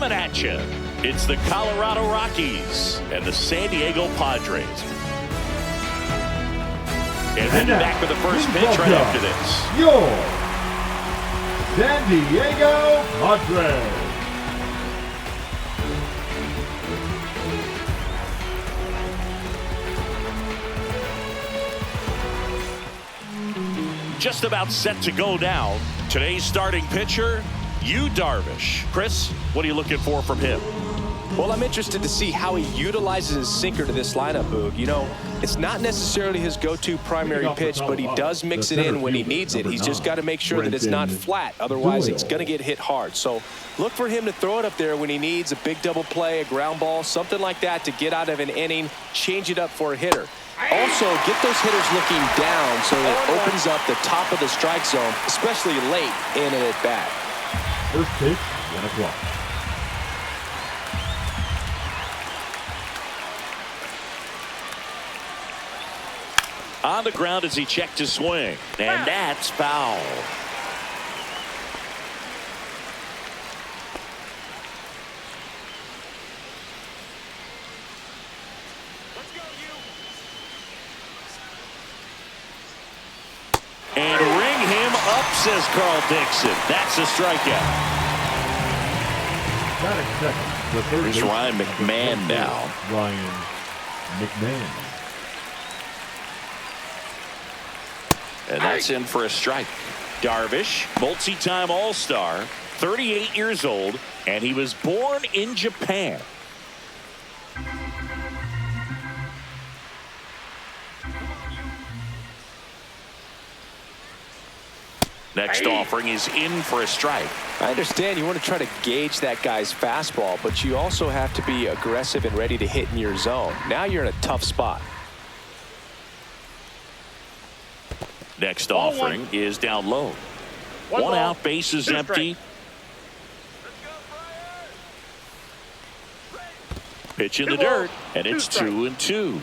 Coming at you, it's the Colorado Rockies and the San Diego Padres. And we'll be back with the first pitch right after this. Your San Diego Padres. Just about set to go down. Today's starting pitcher, Darvish. Chris, what are you looking for from him? Well, I'm interested to see how he utilizes his sinker to this lineup, Boog. You know, it's not necessarily his go-to primary pitch, but he does mix it in when he needs it. He's just got to make sure that it's not flat. Otherwise, it's going to get hit hard. So look for him to throw it up there when he needs a big double play, a ground ball, something like that to get out of an inning, change it up for a hitter. Also, get those hitters looking down so it opens up the top of the strike zone, especially late in an at-bat. First pitch, 1 o'clock. On the ground as he checked his swing. And that's foul. And ring him up, says Carl Dixon. That's a strikeout. Here's Ryan McMahon now. Ryan McMahon. And that's in for a strike. Darvish, multi-time All-Star, 38 years old, and he was born in Japan. Next offering is in for a strike. I understand you want to try to gauge that guy's fastball, but you also have to be aggressive and ready to hit in your zone. Now you're in a tough spot. Next offering is down low. One out, base is empty. Pitch in the dirt, and it's 2-2.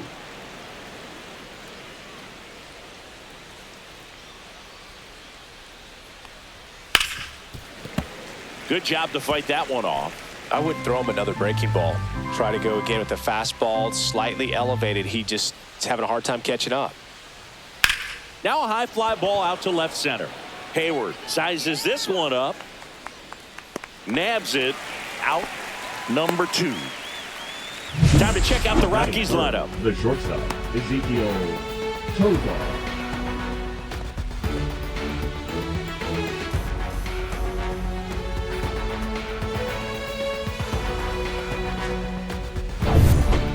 Good job to fight that one off. I would throw him another breaking ball. Try to go again with the fastball, slightly elevated. He just is having a hard time catching up. Now a high fly ball out to left center. Hayward sizes this one up. Nabs it. Out number 2. Time to check out the Rockies lineup. The shortstop, Ezekiel Tovar.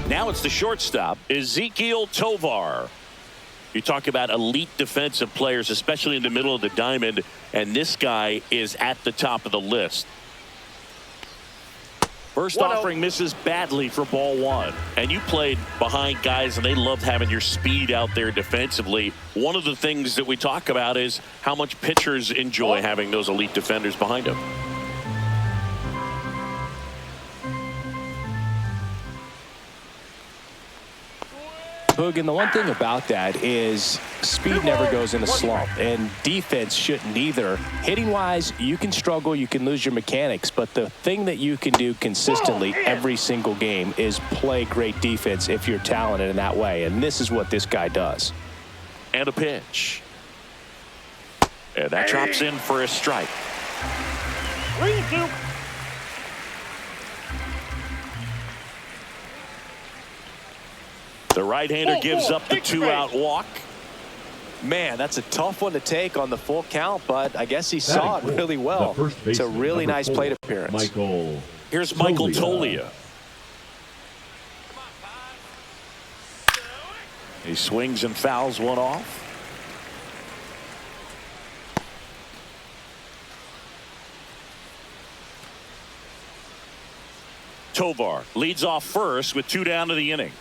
Now it's the shortstop, Ezekiel Tovar. You talk about elite defensive players, especially in the middle of the diamond, and this guy is at the top of the list. First offering misses badly for ball 1. And you played behind guys, and they love having your speed out there defensively. One of the things that we talk about is how much pitchers enjoy having those elite defenders behind them. Boog, and the one thing about that is speed never goes in a slump, and defense shouldn't either. Hitting wise, you can struggle, you can lose your mechanics, but the thing that you can do consistently every single game is play great defense if you're talented in that way, and this is what this guy does. And a pitch. And that drops in for a strike. 3-2. The right-hander gives up the 2-out walk. Man, that's a tough one to take on the full count, but I guess he saw it really well. It's a really nice plate appearance. Here's Michael Tolia. He swings and fouls one off. Tovar leads off first with 2 down to the inning.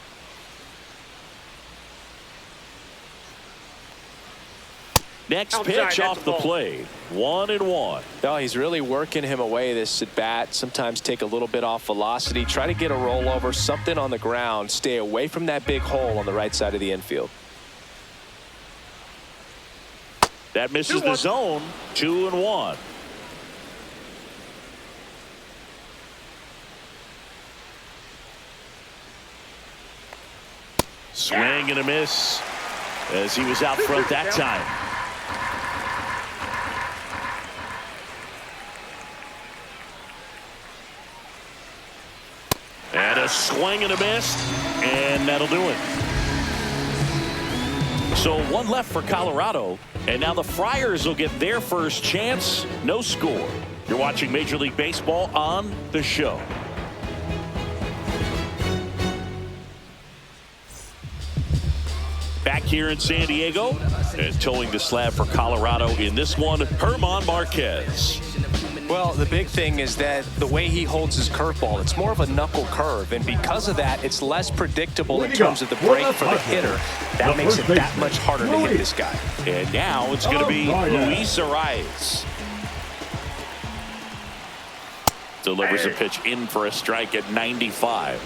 Next pitch off the plate. 1-1. No, he's really working him away this at bat. Sometimes take a little bit off velocity. Try to get a rollover, something on the ground. Stay away from that big hole on the right side of the infield. That misses the zone. 2-1. Swing and a miss as he was out front that time. And a swing and a miss, and that'll do it. So one left for Colorado, and now the Friars will get their first chance. No score. You're watching Major League Baseball on The Show. Back here in San Diego, and towing the slab for Colorado in this one, Herman Marquez. Well, the big thing is that the way he holds his curveball, it's more of a knuckle curve, and because of that, it's less predictable in terms of the break for the hitter. That makes it that much harder to hit this guy. And now it's going to be Luis Arias. Delivers a pitch in for a strike at 95.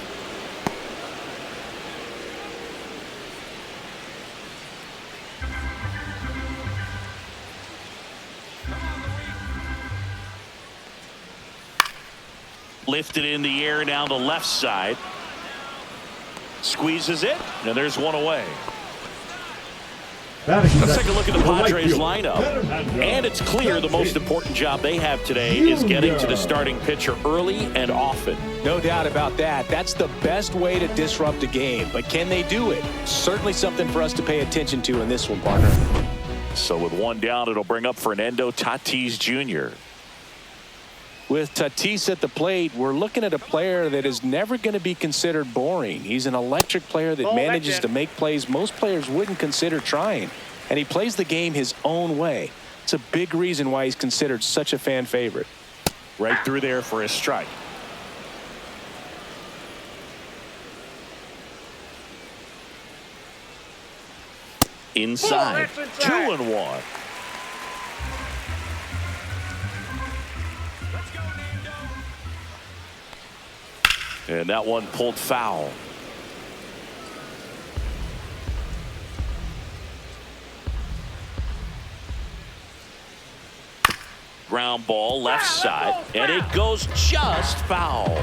Lifted in the air down the left side. Squeezes it, and there's one away. Let's take a look at the Padres lineup. And it's clear the most important job they have today is getting to the starting pitcher early and often. No doubt about that. That's the best way to disrupt a game. But can they do it? Certainly something for us to pay attention to in this one, partner. So with one down, it'll bring up Fernando Tatis Jr. With Tatis at the plate, we're looking at a player that is never going to be considered boring. He's an electric player that manages to make plays most players wouldn't consider trying. And he plays the game his own way. It's a big reason why he's considered such a fan favorite. Right through there for a strike. Inside. 2-1. And that one pulled foul. Ground ball left side, and it goes just foul.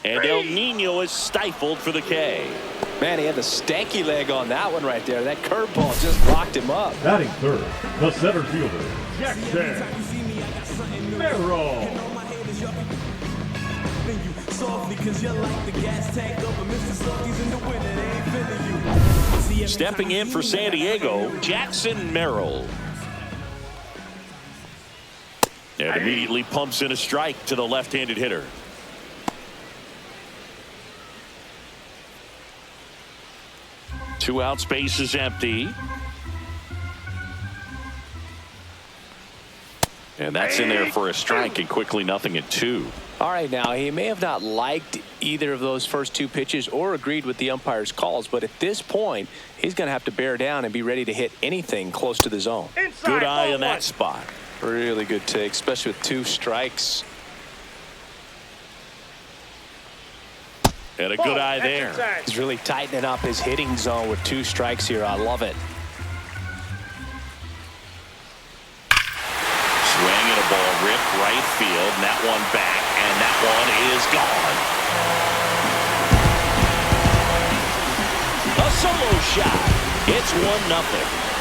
And El Nino is stifled for the K. Man, he had the stanky leg on that one right there. That curveball just locked him up. Batting third, the center fielder, Jackson Merrill. Stepping in for San Diego, Jackson Merrill. And immediately pumps in a strike to the left-handed hitter. Two out, space is empty. And that's in there for a strike, and quickly 0-2. All right, now he may have not liked either of those first two pitches or agreed with the umpire's calls, but at this point, he's going to have to bear down and be ready to hit anything close to the zone. Good eye in that spot. Really good take, especially with two strikes. And a good eye there. He's really tightening up his hitting zone with two strikes here. I love it. Swing and a ball ripped right field, and that one back, and that one is gone. A solo shot. It's 1-0.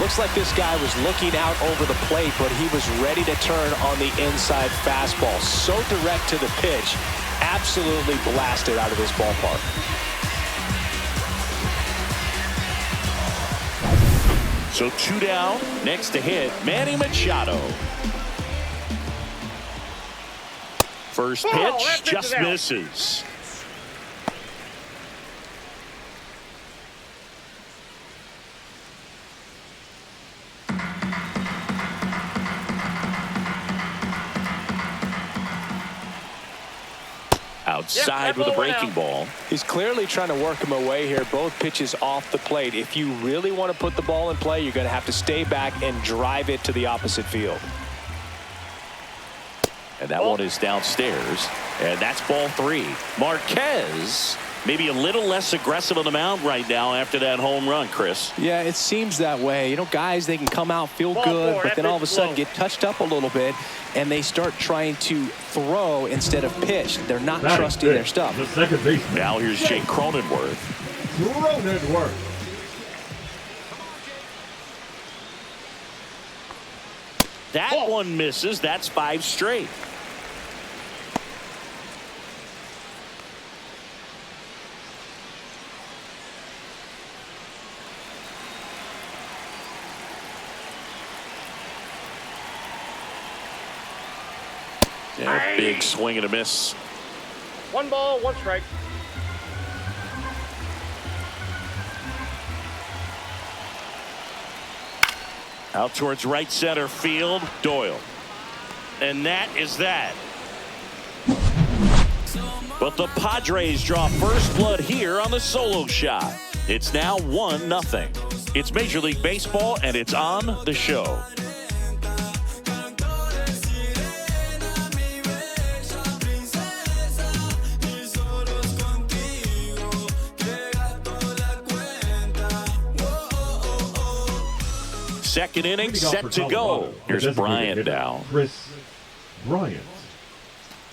Looks like this guy was looking out over the plate, but he was ready to turn on the inside fastball. So direct to the pitch. Absolutely blasted out of this ballpark. So 2 down. Next to hit, Manny Machado. First pitch just misses. Outside with a breaking ball. He's clearly trying to work him away here. Both pitches off the plate. If you really want to put the ball in play, you're going to have to stay back and drive it to the opposite field. And that one is downstairs. And that's ball 3. Marquez maybe a little less aggressive on the mound right now after that home run, Chris. Yeah, it seems that way. You know, guys, they can come out, feel good, but then all of a sudden get touched up a little bit, and they start trying to throw instead of pitch. They're not trusting their stuff. The second baseman. Now here's Jake Cronenworth. That one misses. That's 5 straight. Yeah, big swing and a miss. 1 ball, 1 strike. Out towards right center field, Doyle. And that is that. But the Padres draw first blood here on the solo shot. It's now 1-0. It's Major League Baseball, and it's on the show. Second inning set to go. Here's Bryant now. Chris Bryant.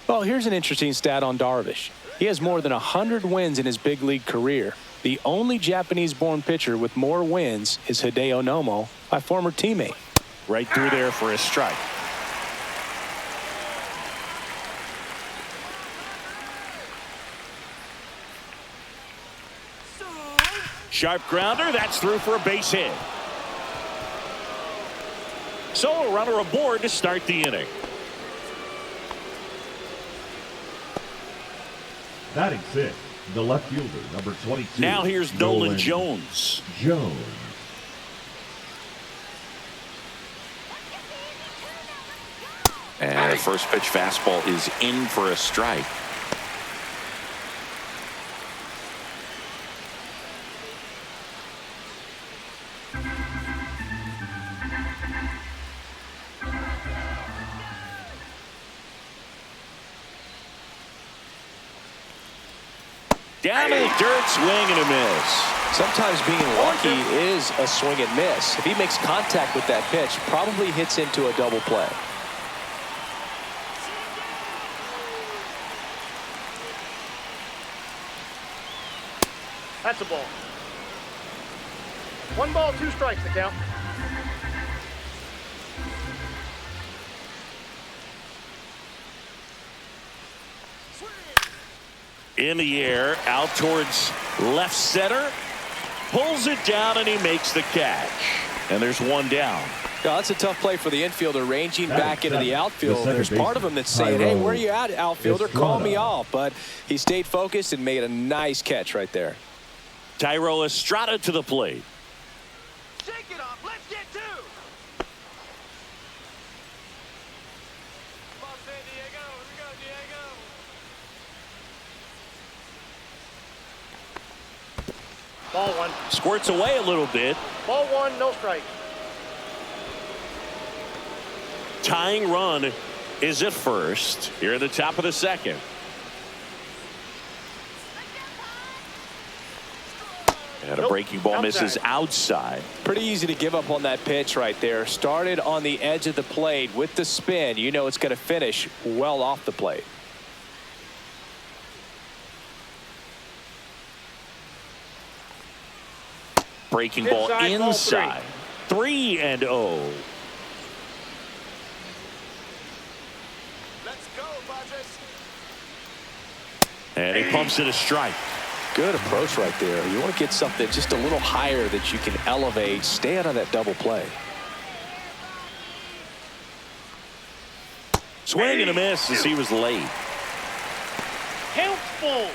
Well, here's an interesting stat on Darvish. He has more than 100 wins in his big league career. The only Japanese-born pitcher with more wins is Hideo Nomo, my former teammate. Right through there for a strike. Sharp grounder. That's through for a base hit. So a runner aboard to start the inning. Batting 6th, the left fielder, number 22. Now here's Nolan Jones. And the first pitch fastball is in for a strike. Down in the dirt, swing and a miss. Sometimes being lucky is a swing and miss. If he makes contact with that pitch, probably hits into a double play. That's a ball. 1 ball, 2 strikes to count. In the air, out towards left center. Pulls it down, and he makes the catch. And there's 1 down. Yeah, that's a tough play for the infielder, ranging back into the outfield. There's part of him that's saying, hey, where are you at, outfielder? Call me off. But he stayed focused and made a nice catch right there. Thairo Estrada to the plate. Shake it off. Let's get 2. Come on, San Diego. Here we go, Diego. Ball 1. Squirts away a little bit. Ball 1, no strike. Tying run is at first. Here at the top of the second. And a breaking ball misses outside. Pretty easy to give up on that pitch right there. Started on the edge of the plate with the spin. You know it's going to finish well off the plate. Breaking ball inside. 3-0. Let's go, Padres. And he pumps it a strike. Good approach right there. You want to get something just a little higher that you can elevate. Stay out of that double play. Swing and a miss as he was late. Count full.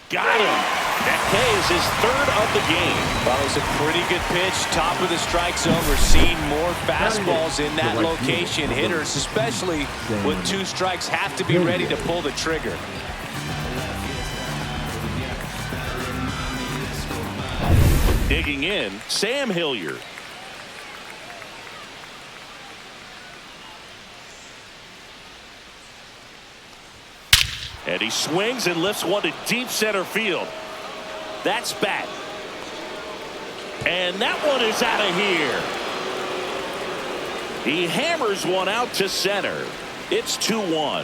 Got him. That pays his 3rd of the game. Well, it was a pretty good pitch. Top of the strike zone. We're seeing more fastballs in that location. Hitters, especially with 2 strikes, have to be ready to pull the trigger. Digging in, Sam Hilliard. And he swings and lifts one to deep center field. That's back. And that one is out of here. He hammers one out to center. It's 2-1.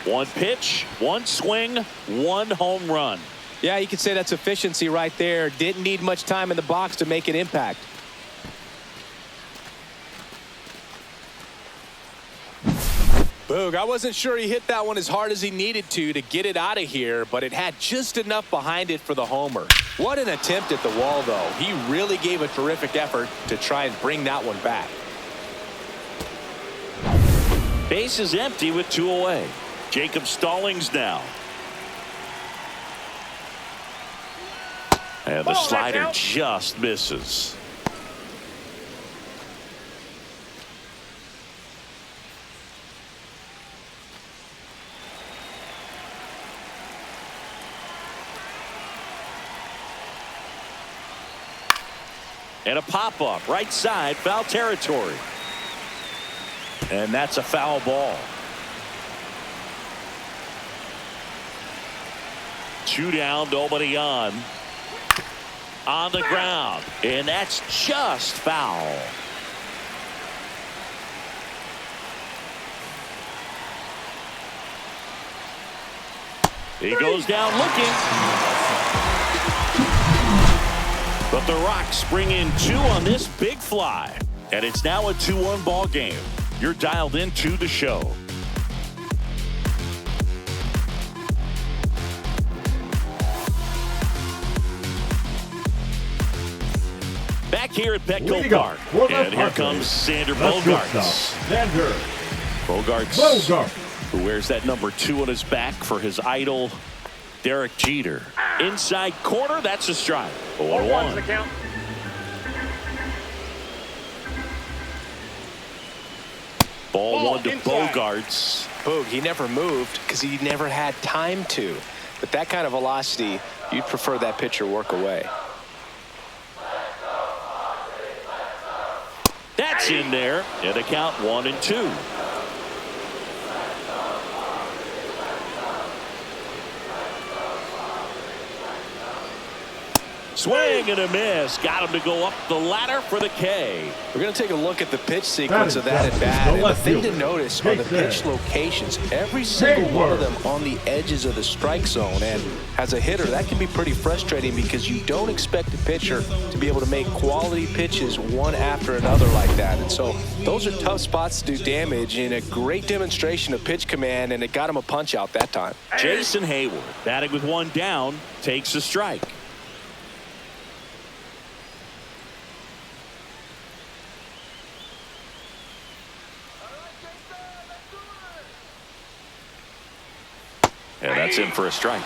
One pitch, one swing, one home run. Yeah, you could say that's efficiency right there. Didn't need much time in the box to make an impact. Boog, I wasn't sure he hit that one as hard as he needed to get it out of here, but it had just enough behind it for the homer. What an attempt at the wall, though. He really gave a terrific effort to try and bring that one back. Base is empty with 2 away. Jacob Stallings now. And the slider just misses. And a pop-up right side, foul territory. And that's a foul ball. 2 down, nobody on. On the ground. And that's just foul. He goes down looking. But the Rocks bring in 2 on this big fly. And it's now a 2-1 ball game. You're dialed into the show. Back here at Petco Park. And here comes Xander Bogaerts. Bogaerts, who wears that number 2 on his back for his idol, Derek Jeter. Inside corner, that's a strike. 0-1. Ball 1 to Bogaerts. Boog, he never moved because he never had time to. But that kind of velocity, you'd prefer that pitcher work away. That's in there. And the count 1-2. Swing and a miss. Got him to go up the ladder for the K. We're going to take a look at the pitch sequence of that at bat. And the thing to notice are the pitch locations. Every single one of them on the edges of the strike zone. And as a hitter, that can be pretty frustrating because you don't expect a pitcher to be able to make quality pitches one after another like that. And so those are tough spots to do damage, and a great demonstration of pitch command, and it got him a punch out that time. Jason Hayward, batting with 1 down, takes a strike. And that's in for a strike.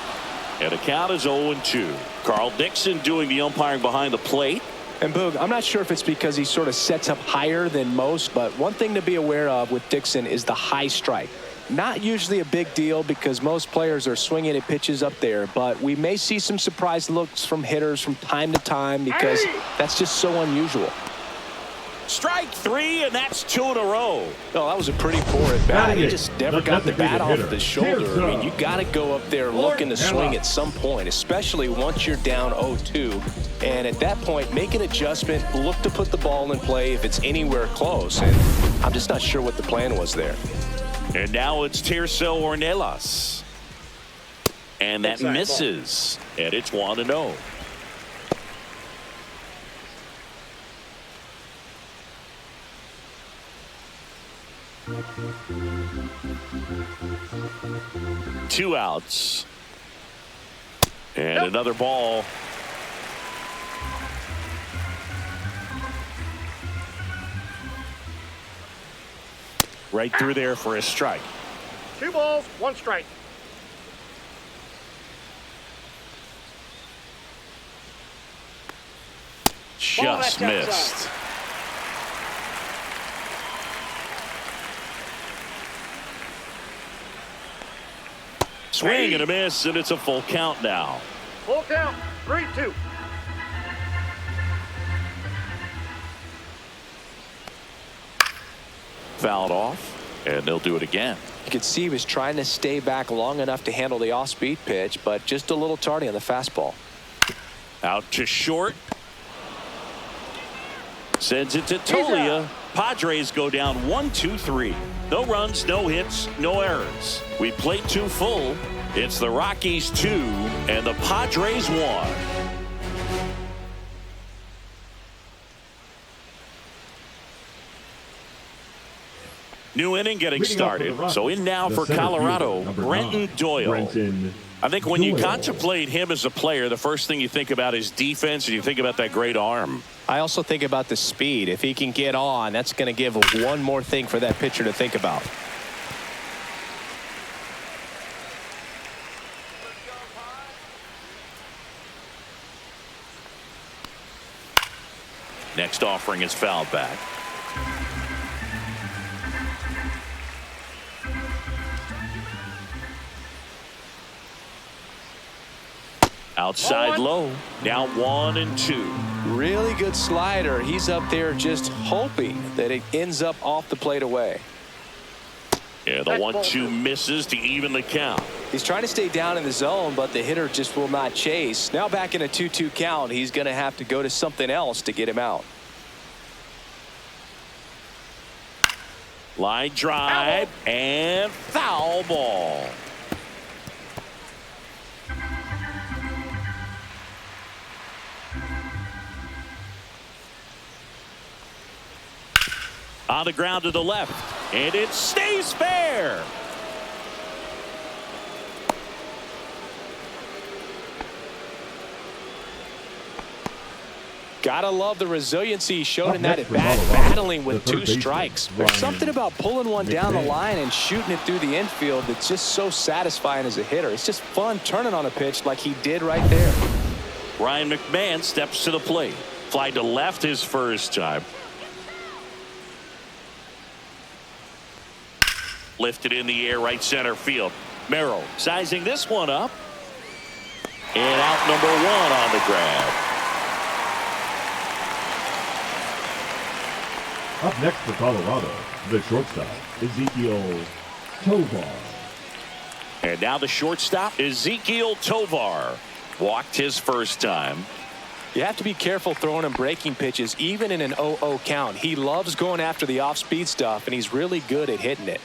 And the count is 0-2. Carl Dixon doing the umpiring behind the plate. And Boog, I'm not sure if it's because he sort of sets up higher than most, but one thing to be aware of with Dixon is the high strike. Not usually a big deal because most players are swinging at pitches up there, but we may see some surprise looks from hitters from time to time because that's just so unusual. Strike 3, and that's 2 in a row. No, that was a pretty poor at bat. He just never got the bat off the shoulder. I mean, you got to go up there looking to swing at some point, especially once you're down 0-2. And at that point, make an adjustment, look to put the ball in play if it's anywhere close. And I'm just not sure what the plan was there. And now it's Tirso Ornelas. And that misses. And it's 1-0. Two outs. And another ball. Right through there for a strike. 2 balls, 1 strike. Just missed. Swing and a miss, and it's a full count now. Full count, 3-2. Fouled off, and they'll do it again. You could see he was trying to stay back long enough to handle the off-speed pitch, but just a little tardy on the fastball. Out to short. Sends it to Tolia. Padres go down 1-2-3. No runs, no hits, no errors. We played 2 full. It's the Rockies 2 and the Padres 1. New inning getting started. So in now for Colorado, Brenton Doyle. I think when you contemplate him as a player, the first thing you think about is defense, and you think about that great arm. I also think about the speed. If he can get on, that's going to give one more thing for that pitcher to think about. Next offering is fouled back. Outside low. Now 1-2. Really good slider. He's up there just hoping that it ends up off the plate away. Yeah, the 1-2 misses to even the count. He's trying to stay down in the zone, but the hitter just will not chase. Now back in a 2-2 count, he's going to have to go to something else to get him out. Line drive and foul ball. On the ground to the left, and it stays fair. Gotta love the resiliency shown in that at bat, battling with 2 strikes. There's something about pulling one down the line and shooting it through the infield that's just so satisfying as a hitter. It's just fun turning on a pitch like he did right there. Ryan McMahon steps to the plate. Fly to left his first time. Lifted in the air, right center field. Merrill sizing this one up. And out number 1 on the grab. Up next for Colorado, the shortstop, Ezekiel Tovar. And now the shortstop, Ezekiel Tovar. Walked his first time. You have to be careful throwing him breaking pitches, even in an 0-0 count. He loves going after the off-speed stuff, and he's really good at hitting it.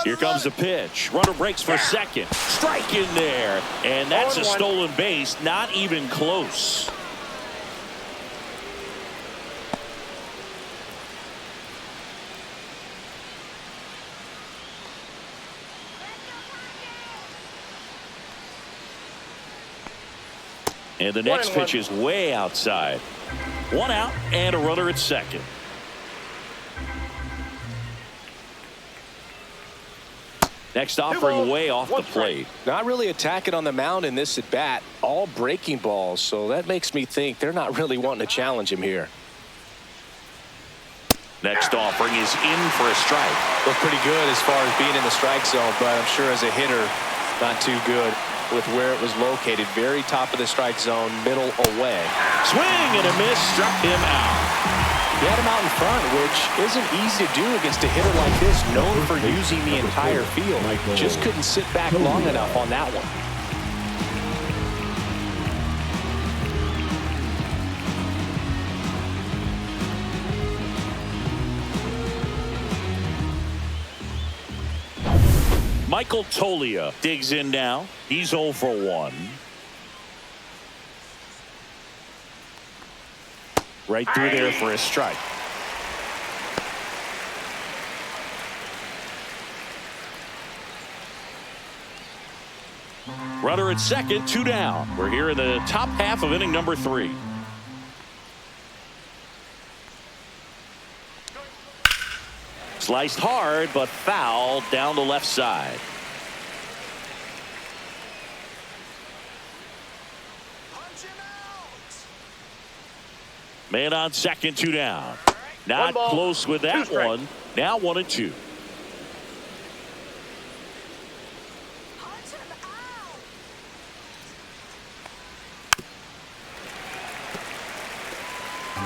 Here comes the pitch. Runner breaks for second. Strike in there. And that's a stolen base. Not even close. And the next pitch is way outside. 1 out and a runner at second. Next offering way off the plate. Not really attacking on the mound in this at bat. All breaking balls. So that makes me think they're not really wanting to challenge him here. Next offering is in for a strike. Looked pretty good as far as being in the strike zone, but I'm sure as a hitter, not too good with where it was located. Very top of the strike zone, middle away. Swing and a miss, struck him out. He had him out in front, which isn't easy to do against a hitter like this, known for using the entire field. Just couldn't sit back long enough on that one. Michael Tolia digs in now. He's 0 for 1. Right through there for a strike. Runner at second, 2 down. We're here in the top half of inning number 3. Sliced hard, but foul down the left side. Man on second, 2 down. Not close with that one. Now 1-2.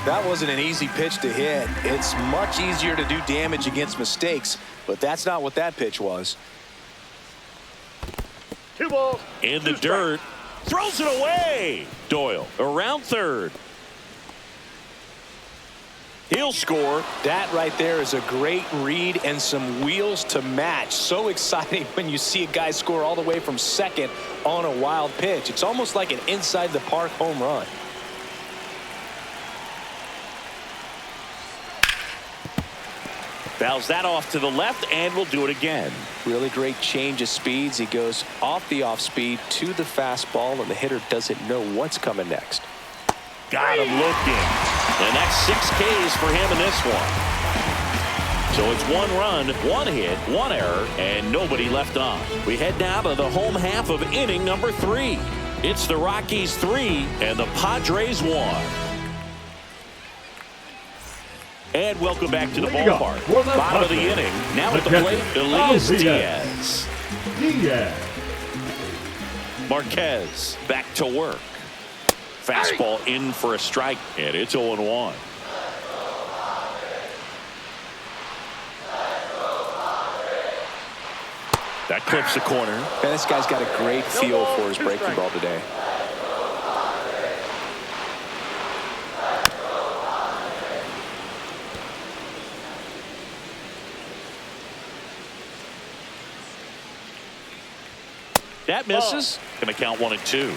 That wasn't an easy pitch to hit. It's much easier to do damage against mistakes, but that's not what that pitch was. 2 balls. In the dirt. Throws it away. Doyle around third. He'll score. That right there is a great read and some wheels to match. So exciting when you see a guy score all the way from second on a wild pitch. It's almost like an inside the park home run. Fouls that off to the left, and we'll do it again. Really great change of speeds. He goes off the off speed to the fastball, and the hitter doesn't know what's coming next. Got him looking. And that's 6 Ks for him in this one. So it's 1 run, 1 hit, 1 error, and nobody left on. We head now to the home half of inning number 3. It's the Rockies 3 and the Padres 1. And welcome back to the ballpark. Bottom of the inning. Now at the plate, Elias Diaz. Marquez back to work. Fastball in for a strike, and it's 0-1. That clips the corner. Man, this guy's got a great feel for his breaking ball today. That misses. Going to count 1 and 2.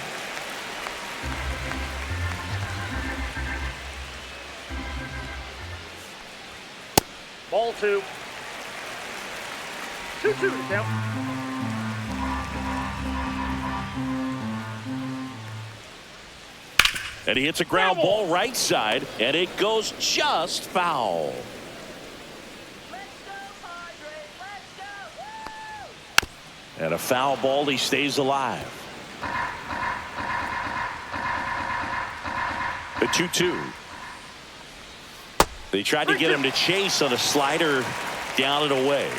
Ball 2. 2-2 to count. And he hits a ground ball right side, and it goes just foul. And a foul ball, he stays alive. The 2-2. They tried to get him to chase on a slider, down and away.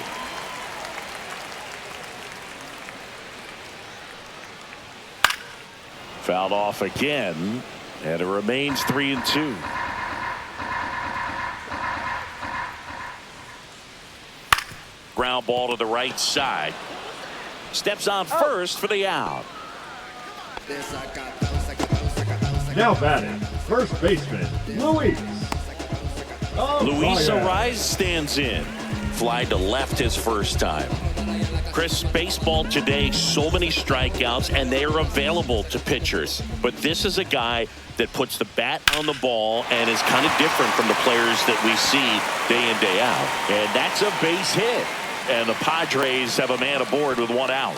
Fouled off again, and it remains 3-2. Ground ball to the right side. Steps on first for the out. Now batting, first baseman, Luis. Luis Ariz stands in. Fly to left his first time. Chris, baseball today, so many strikeouts, and they are available to pitchers. But this is a guy that puts the bat on the ball and is kind of different from the players that we see day in, day out. And that's a base hit. And the Padres have a man aboard with 1 out.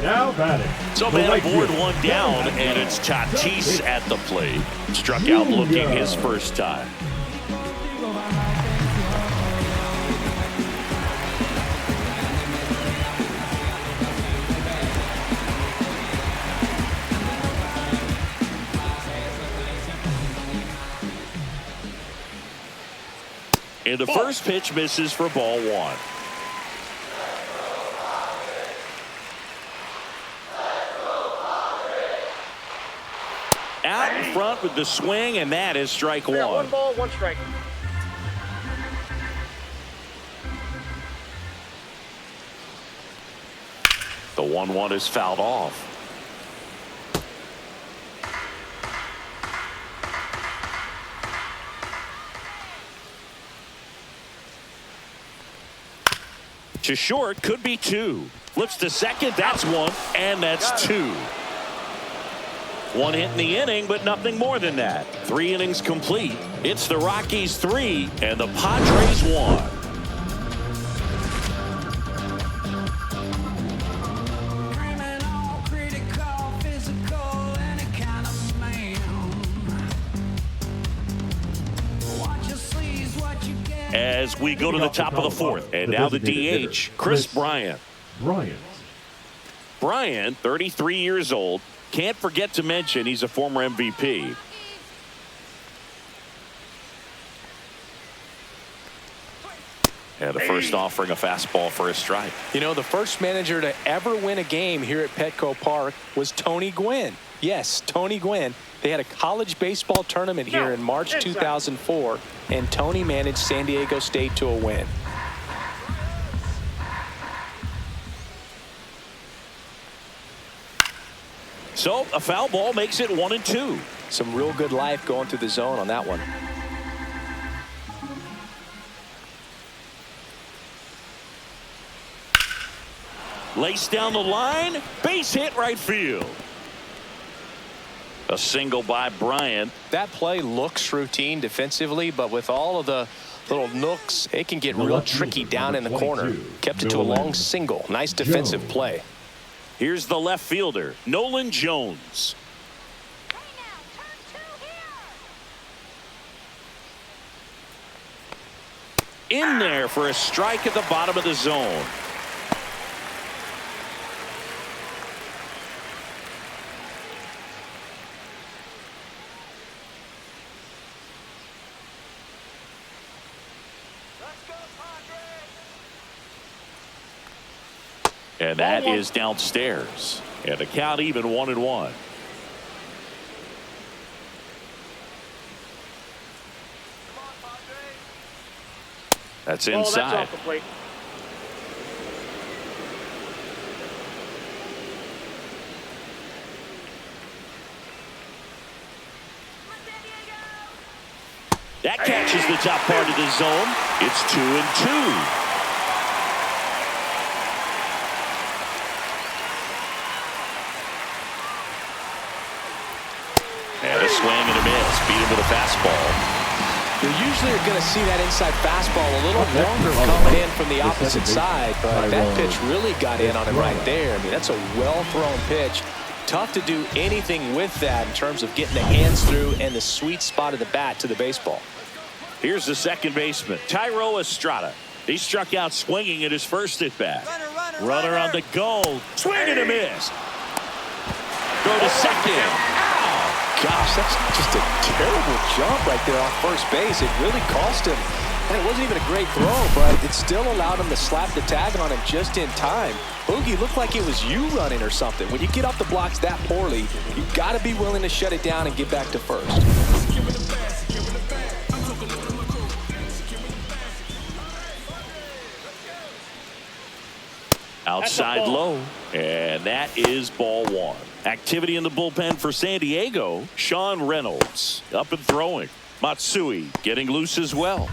Now batting. So man aboard, 1 down, and it's Tatis at the plate. Struck out looking his first time. And the first pitch misses for ball 1. Out in front with the swing, and that is strike 1. 1 ball, 1 strike. The 1-1 is fouled off. To short, could be 2. Flips to second, that's 1, and that's 2. 1 hit in the inning, but nothing more than that. 3 innings complete. It's the Rockies 3 and the Padres 1. As we go to the top of the 4th, and now the DH, Chris Bryant. Bryant, 33 years old. Can't forget to mention he's a former MVP. And the first offering a fastball for a strike. You know, the first manager to ever win a game here at Petco Park was Tony Gwynn. Yes, Tony Gwynn. They had a college baseball tournament here in March 2004, and Tony managed San Diego State to a win. So a foul ball makes it 1-2. Some real good life going through the zone on that one. Lace down the line, base hit right field. A single by Bryant. That play looks routine defensively, but with all of the little nooks, it can get real tricky down in the corner. Kept it to a long single. Nice defensive play. Here's the left fielder, Nolan Jones. In there for a strike at the bottom of the zone. And that is downstairs. And the count even 1-1. That's inside. That's off the plate. That catches the top part of the zone. It's 2-2. And a swing and a miss. Beat him with a fastball. You usually are going to see that inside fastball a little longer coming in from the opposite side, but that pitch really got in on him right there. I mean, that's a well-thrown pitch. Tough to do anything with that in terms of getting the hands through and the sweet spot of the bat to the baseball. Here's the second baseman, Tyro Estrada. He struck out swinging at his first at-bat. Runner on the go. Swing and a miss. Go to second. Gosh, that's just a terrible jump right there off first base. It really cost him. And it wasn't even a great throw, but it still allowed him to slap the tag on him just in time. Boogie, looked like it was you running or something. When you get off the blocks that poorly, you've got to be willing to shut it down and get back to first. Outside low, and that is ball one. Activity in the bullpen for San Diego. Sean Reynolds up and throwing. Matsui getting loose as well.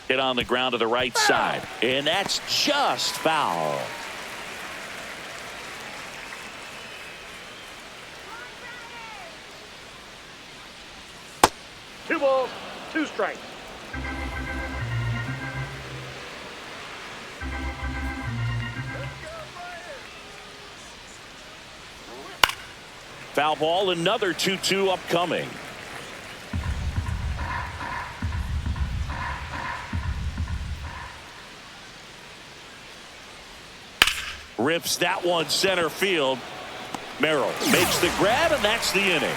Hit on the ground to the right side, and that's just foul. Two balls, two strikes. Foul ball, another 2-2 upcoming. Rips that one center field. Merrill makes the grab, and that's the inning.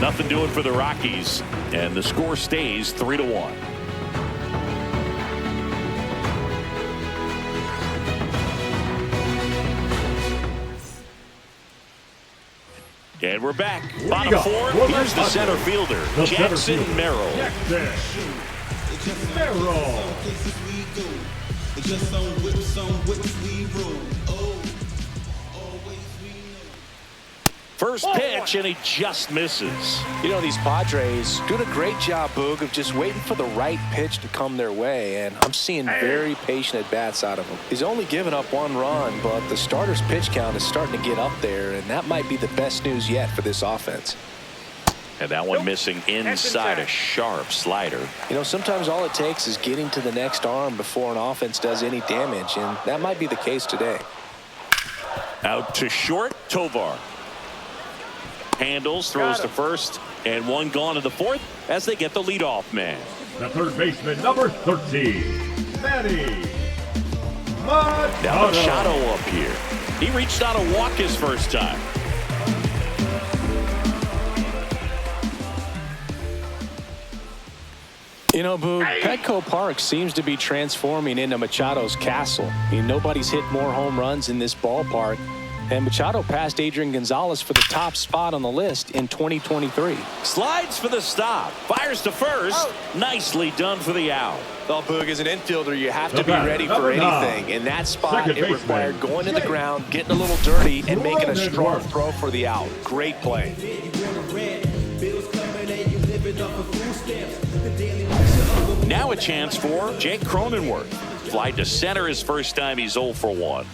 Nothing doing for the Rockies, and the score stays 3-1. And we're back. Bottom four. Here's the center fielder, Jackson Merrill. Merrill. First pitch, and he just misses. You know, these Padres doing a great job, Boog, of just waiting for the right pitch to come their way, and I'm seeing very patient at-bats out of him. He's only given up one run, but the starter's pitch count is starting to get up there, and that might be the best news yet for this offense. And that one missing inside, a sharp slider. You know, sometimes all it takes is getting to the next arm before an offense does any damage, and that might be the case today. Out to short, Tovar. Handles, throws to first, and one gone in the fourth as they get the leadoff man. The third baseman, number 13, Manny Machado. Now Machado up here. He reached out a walk his first time. You know, Boog, Petco Park seems to be transforming into Machado's castle. I mean, nobody's hit more home runs in this ballpark. And Machado passed Adrian Gonzalez for the top spot on the list in 2023. Slides for the stop. Fires to first. Nicely done for the out. Well, Boog, as an infielder, you have to be ready for anything. In that spot, it required going to the ground, getting a little dirty, and making a strong throw for the out. Great play. Now a chance for Jake Cronenworth. Fly to center his first time. He's 0 for 1.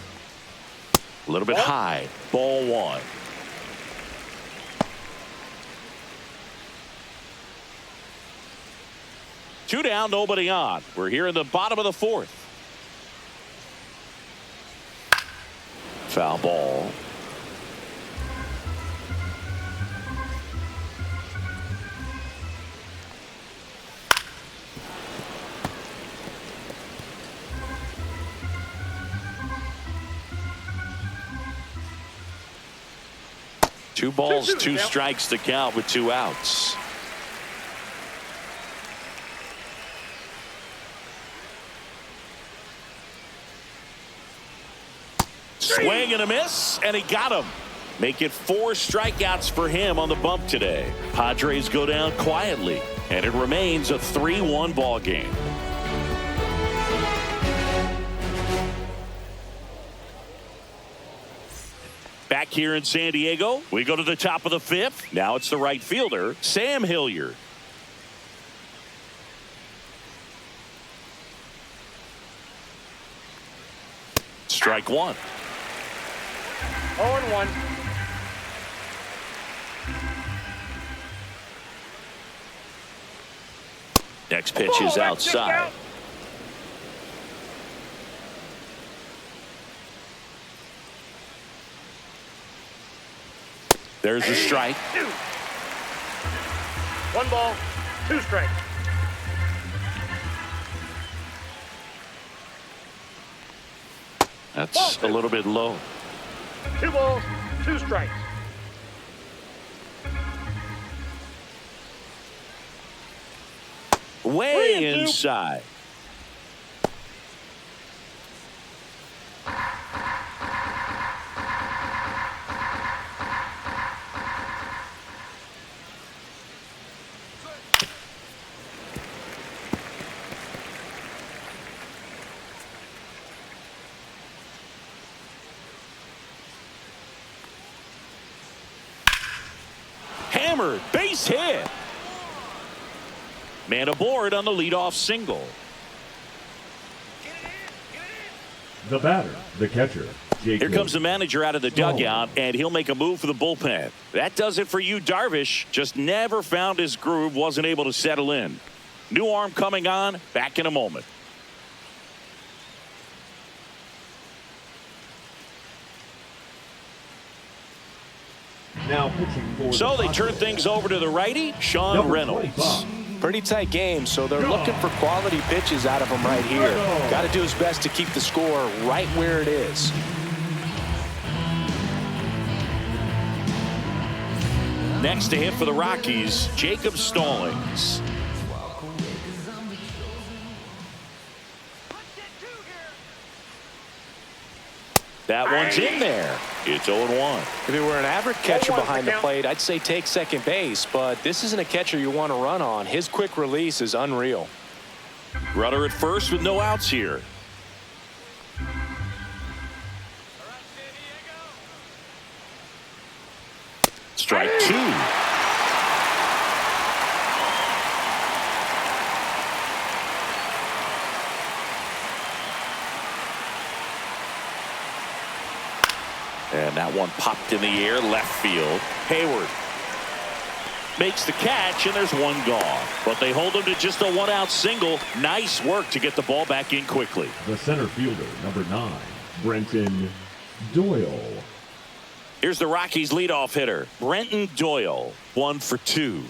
A little bit high. Ball 1. Two down, nobody on. We're here in the bottom of the 4th. Foul ball. Two balls, two strikes to count with 2 outs. Swing and a miss, and he got him. Make it 4 strikeouts for him on the bump today. Padres go down quietly, and it remains a 3-1 ball game. Back here in San Diego, we go to the top of the 5th. Now it's the right fielder, Sam Hilliard. Strike 1. 0-1. Next pitch is outside. There's a strike. 1 ball, 2 strikes. That's a little bit low. 2 balls, 2 strikes. Way inside. Hammered, base hit. Man aboard on the leadoff single. The batter, the catcher, Jake. Here comes the manager out of the dugout, and he'll make a move for the bullpen. That does it for you, Darvish. Just never found his groove, wasn't able to settle in. New arm coming on, back in a moment. Now pitching for So they turn things over to the righty, Sean Reynolds. Pretty tight game, so they're looking for quality pitches out of him right here. Got to do his best to keep the score right where it is. Next to hit for the Rockies, Jacob Stallings. That one's in there. It's 0-1. If it were an average catcher behind the plate, I'd say take second base, but this isn't a catcher you want to run on. His quick release is unreal. Runner at first with no outs here. Strike 2. And that one popped in the air, left field. Hayward makes the catch, and there's one gone. But they hold him to just a 1-out single. Nice work to get the ball back in quickly. The center fielder, number 9, Brenton Doyle. Here's the Rockies leadoff hitter, Brenton Doyle, 1 for 2.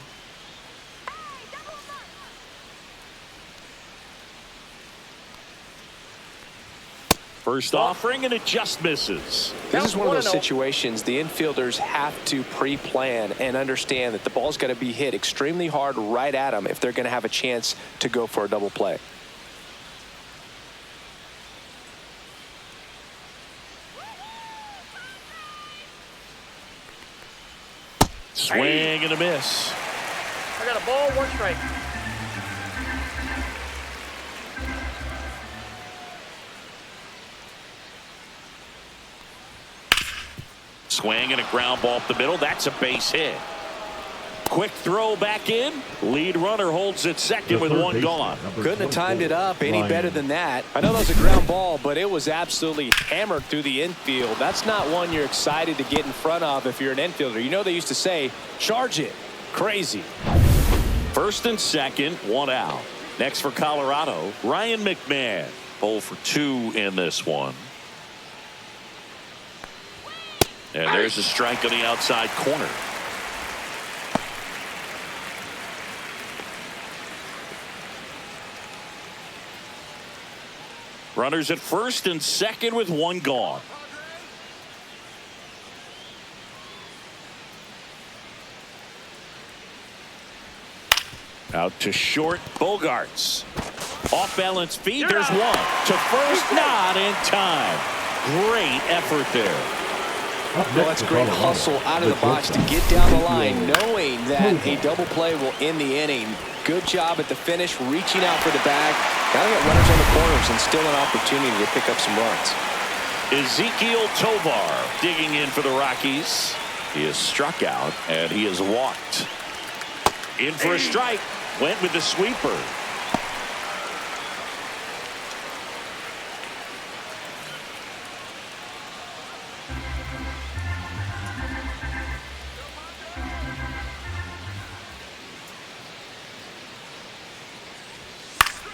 First offering, and it just misses. This is one of those situations the infielders have to pre-plan and understand that the ball's got to be hit extremely hard right at them if they're going to have a chance to go for a double play. Swing and a miss. I got a ball, 1 strike. Swing and a ground ball up the middle. That's a base hit. Quick throw back in. Lead runner holds at second with 1 gone. Couldn't have timed it up any better than that. I know that was a ground ball, but it was absolutely hammered through the infield. That's not one you're excited to get in front of if you're an infielder. You know they used to say, charge it. Crazy. First and second, 1 out. Next for Colorado, Ryan McMahon. 0 for 2 in this one. And there's a strike on the outside corner. Runners at first and second with 1 gone. Out to short, Bogarts. Off balance feed, there's 1. To first, not in time. Great effort there. Well, that's great hustle out of the box to get down the line, knowing that a double play will end the inning. Good job at the finish, reaching out for the bag. Now they got runners on the corners and still an opportunity to pick up some runs. Ezekiel Tovar digging in for the Rockies. He is struck out and he is walked. In for a strike. Went with the sweeper.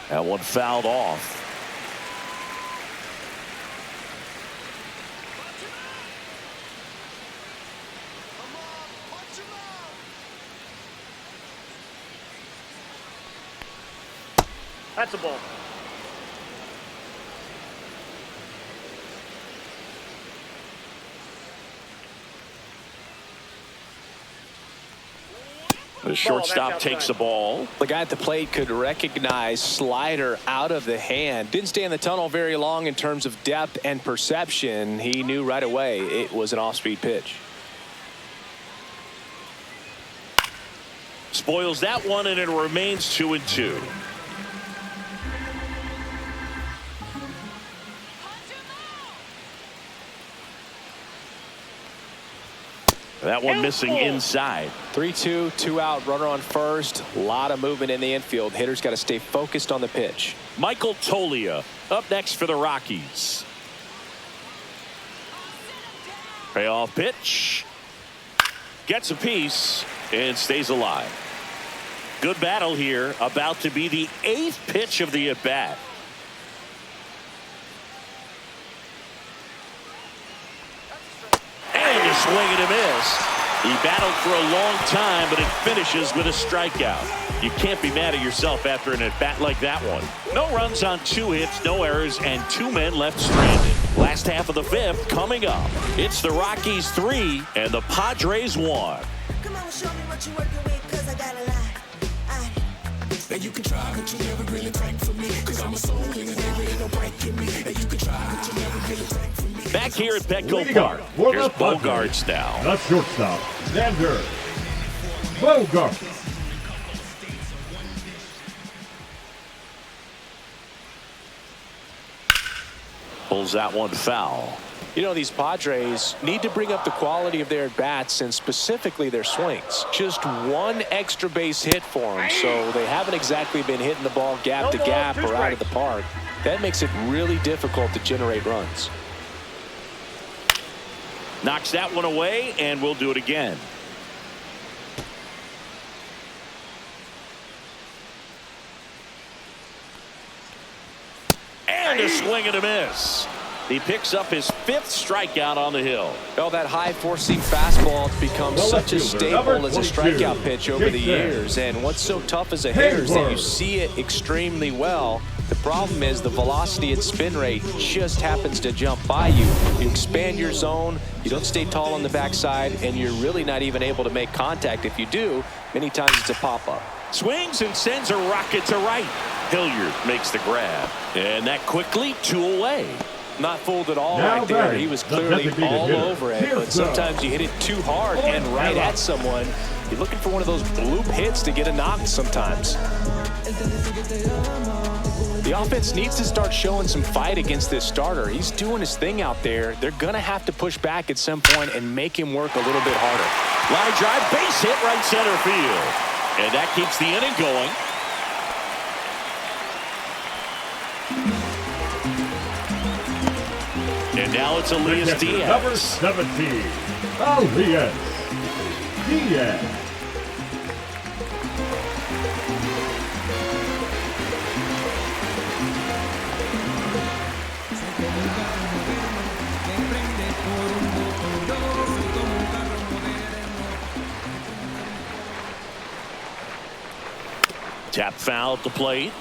That one fouled off. That's a ball. The shortstop takes the ball. The guy at the plate could recognize slider out of the hand. Didn't stay in the tunnel very long in terms of depth and perception. He knew right away it was an off-speed pitch. Spoils that one, and it remains 2-2. That one missing inside. 3-2, 2 out, runner on first. A lot of movement in the infield. Hitters got to stay focused on the pitch. Michael Toglia up next for the Rockies. Payoff pitch. Gets a piece and stays alive. Good battle here. About to be the 8th pitch of the at-bat. And a swing and a miss. He battled for a long time, but it finishes with a strikeout. You can't be mad at yourself after an at-bat like that one. No runs on 2 hits, no errors, and 2 men left stranded. Last half of the 5th coming up. It's the Rockies 3 and the Padres 1. Come on, show me what you're working with, 'cause I got a lot. And you can try, but you never really tank for me, 'cause I'm a soul in the game, ain't no break in me. And you can try, but you never really tank for me. Back here at Petco Park, here's Bogarts now. The shortstop, Xander Bogaerts. Pulls that one foul. You know, these Padres need to bring up the quality of their at-bats and specifically their swings. Just 1 extra base hit for them, so they haven't exactly been hitting the ball gap to gap or out of the park. That makes it really difficult to generate runs. Knocks that one away, and we'll do it again. And a swing and a miss. He picks up his 5th strikeout on the hill. Well, that high four-seam fastball has become such a staple as a strikeout pitch over the years. And what's so tough as a hitter is that you see it extremely well, The problem is the velocity and spin rate just happens to jump by you. You expand your zone, you don't stay tall on the backside, and you're really not even able to make contact. If you do, many times it's a pop-up. Swings and sends a rocket to right. Hilliard makes the grab. And that quickly 2 away. Not fooled at all Now right there. batting, He was the clearly designated all hitter, over it, but sometimes you hit it too hard and right at someone. You're looking for one of those bloop hits to get a knock sometimes. The offense needs to start showing some fight against this starter. He's doing his thing out there. They're going to have to push back at some point and make him work a little bit harder. Line drive, base hit right center field. And that keeps the inning going. And now it's Elias Diaz. Number 17, Elias Diaz. Tap foul at the plate.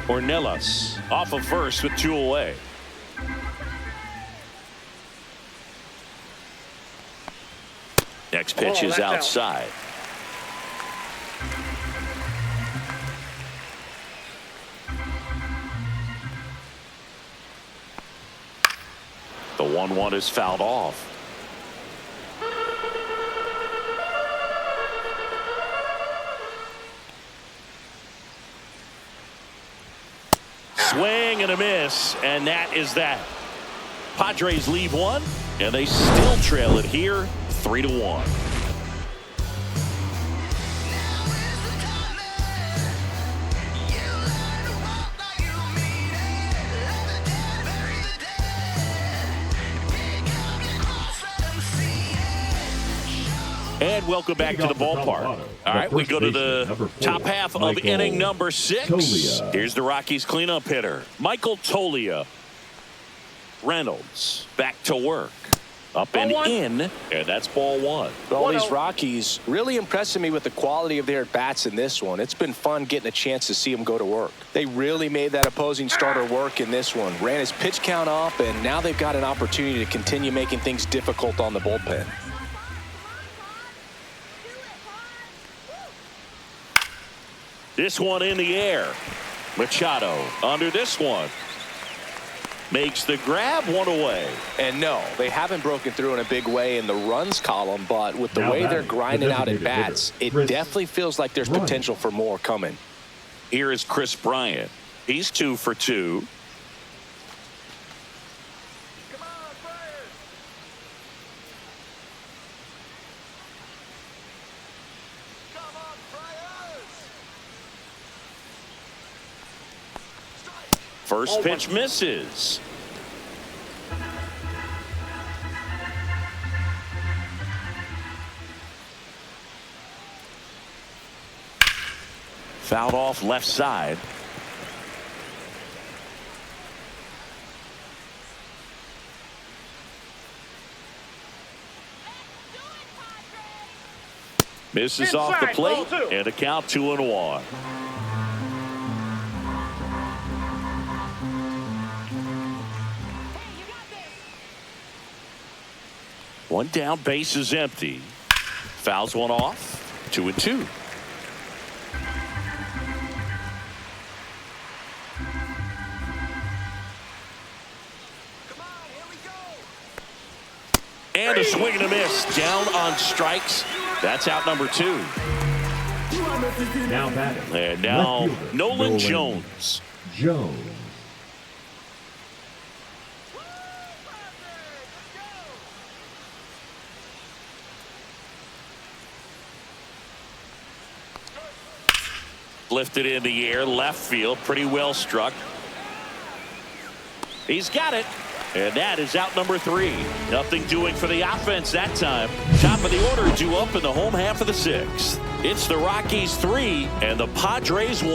Ornelas off of first with 2 away. Next pitch is outside. The 1-1 is fouled off. Swing and a miss, and that is that. Padres leave one, and they still trail it here 3-1. And welcome back to the ballpark. All right, we go to the top half of inning number 6. Tolia. Here's the Rockies cleanup hitter, Michael Tolia. Reynolds back to work. Up and in, and that's ball 1. All these Rockies really impressing me with the quality of their at-bats in this one. It's been fun getting a chance to see them go to work. They really made that opposing starter work in this one. Ran his pitch count up, and now they've got an opportunity to continue making things difficult on the bullpen. This one in the air. Machado under this one. Makes the grab, 1 away. And no, they haven't broken through in a big way in the runs column, but with the way they're grinding out at bats, it definitely feels like there's potential for more coming. Here is Chris Bryant. He's 2 for 2. First pitch misses. Fouled off left side. Misses off the plate, and a count 2-1. One down, base is empty. Fouls one off, 2-2. And a swing and a miss, down on strikes. That's out number 2. Now batting. And now left fielder, Nolan Jones. Lifted in the air, left field, pretty well struck. He's got it, and that is out number 3. Nothing doing for the offense that time. Top of the order due up in the home half of the 6th. It's the Rockies 3 and the Padres 1.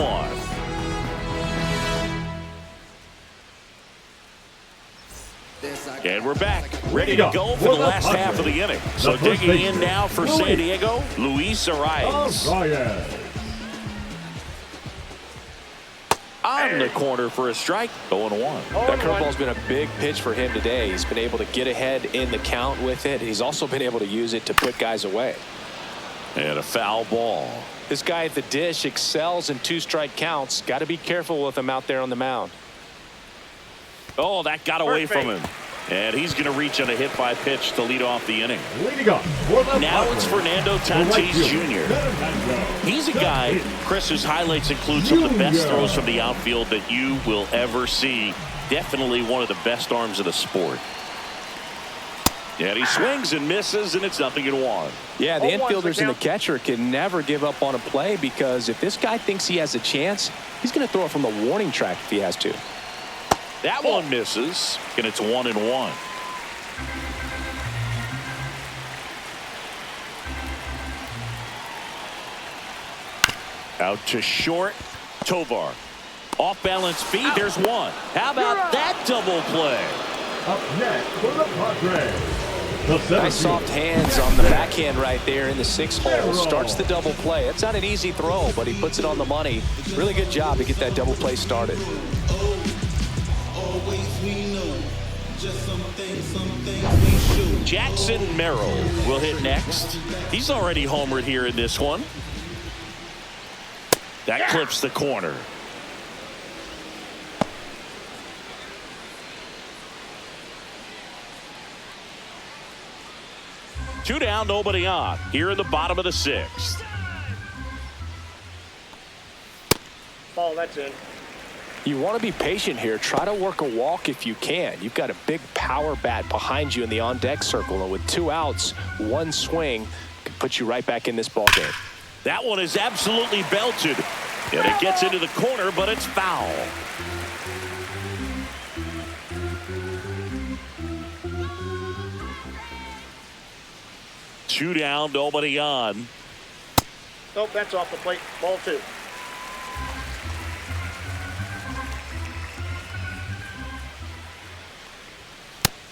And we're back, ready to go for the last half of the inning. So digging in now for San Diego, Luis Arias. on the corner for a strike. 0-1. That curveball's been a big pitch for him today. He's been able to get ahead in the count with it. He's also been able to use it to put guys away. And a foul ball. This guy at the dish excels in 2-strike counts. Got to be careful with him out there on the mound. Oh, that got away from him. And he's going to reach on a hit by pitch to lead off the inning. Leading up for the Now it's Fernando Tatis Jr. Jr. He's a guy, Chris, whose highlights include some of the best throws from the outfield that you will ever see. Definitely one of the best arms of the sport. And he swings and misses, and it's 0-1. Yeah, the infielders and the catcher can never give up on a play, because if this guy thinks he has a chance, he's going to throw it from the warning track if he has to. That one misses, and it's 1-1. Out to short, Tovar. Off balance feed, there's one. How about that double play? Up next for the Padres. Nice soft hands on the backhand right there in the 6th hole. Starts the double play. It's not an easy throw, but he puts it on the money. Really good job to get that double play started. Jackson Merrill will hit next. He's already homered here in this one. That clips the corner. Two down, nobody on. Here in the bottom of the 6th. Ball, that's in. You want to be patient here. Try to work a walk if you can. You've got a big power bat behind you in the on-deck circle, and with 2 outs, 1 swing can put you right back in this ball game. That one is absolutely belted. And it gets into the corner, but it's foul. Two down, nobody on. Nope, that's off the plate. Ball 2.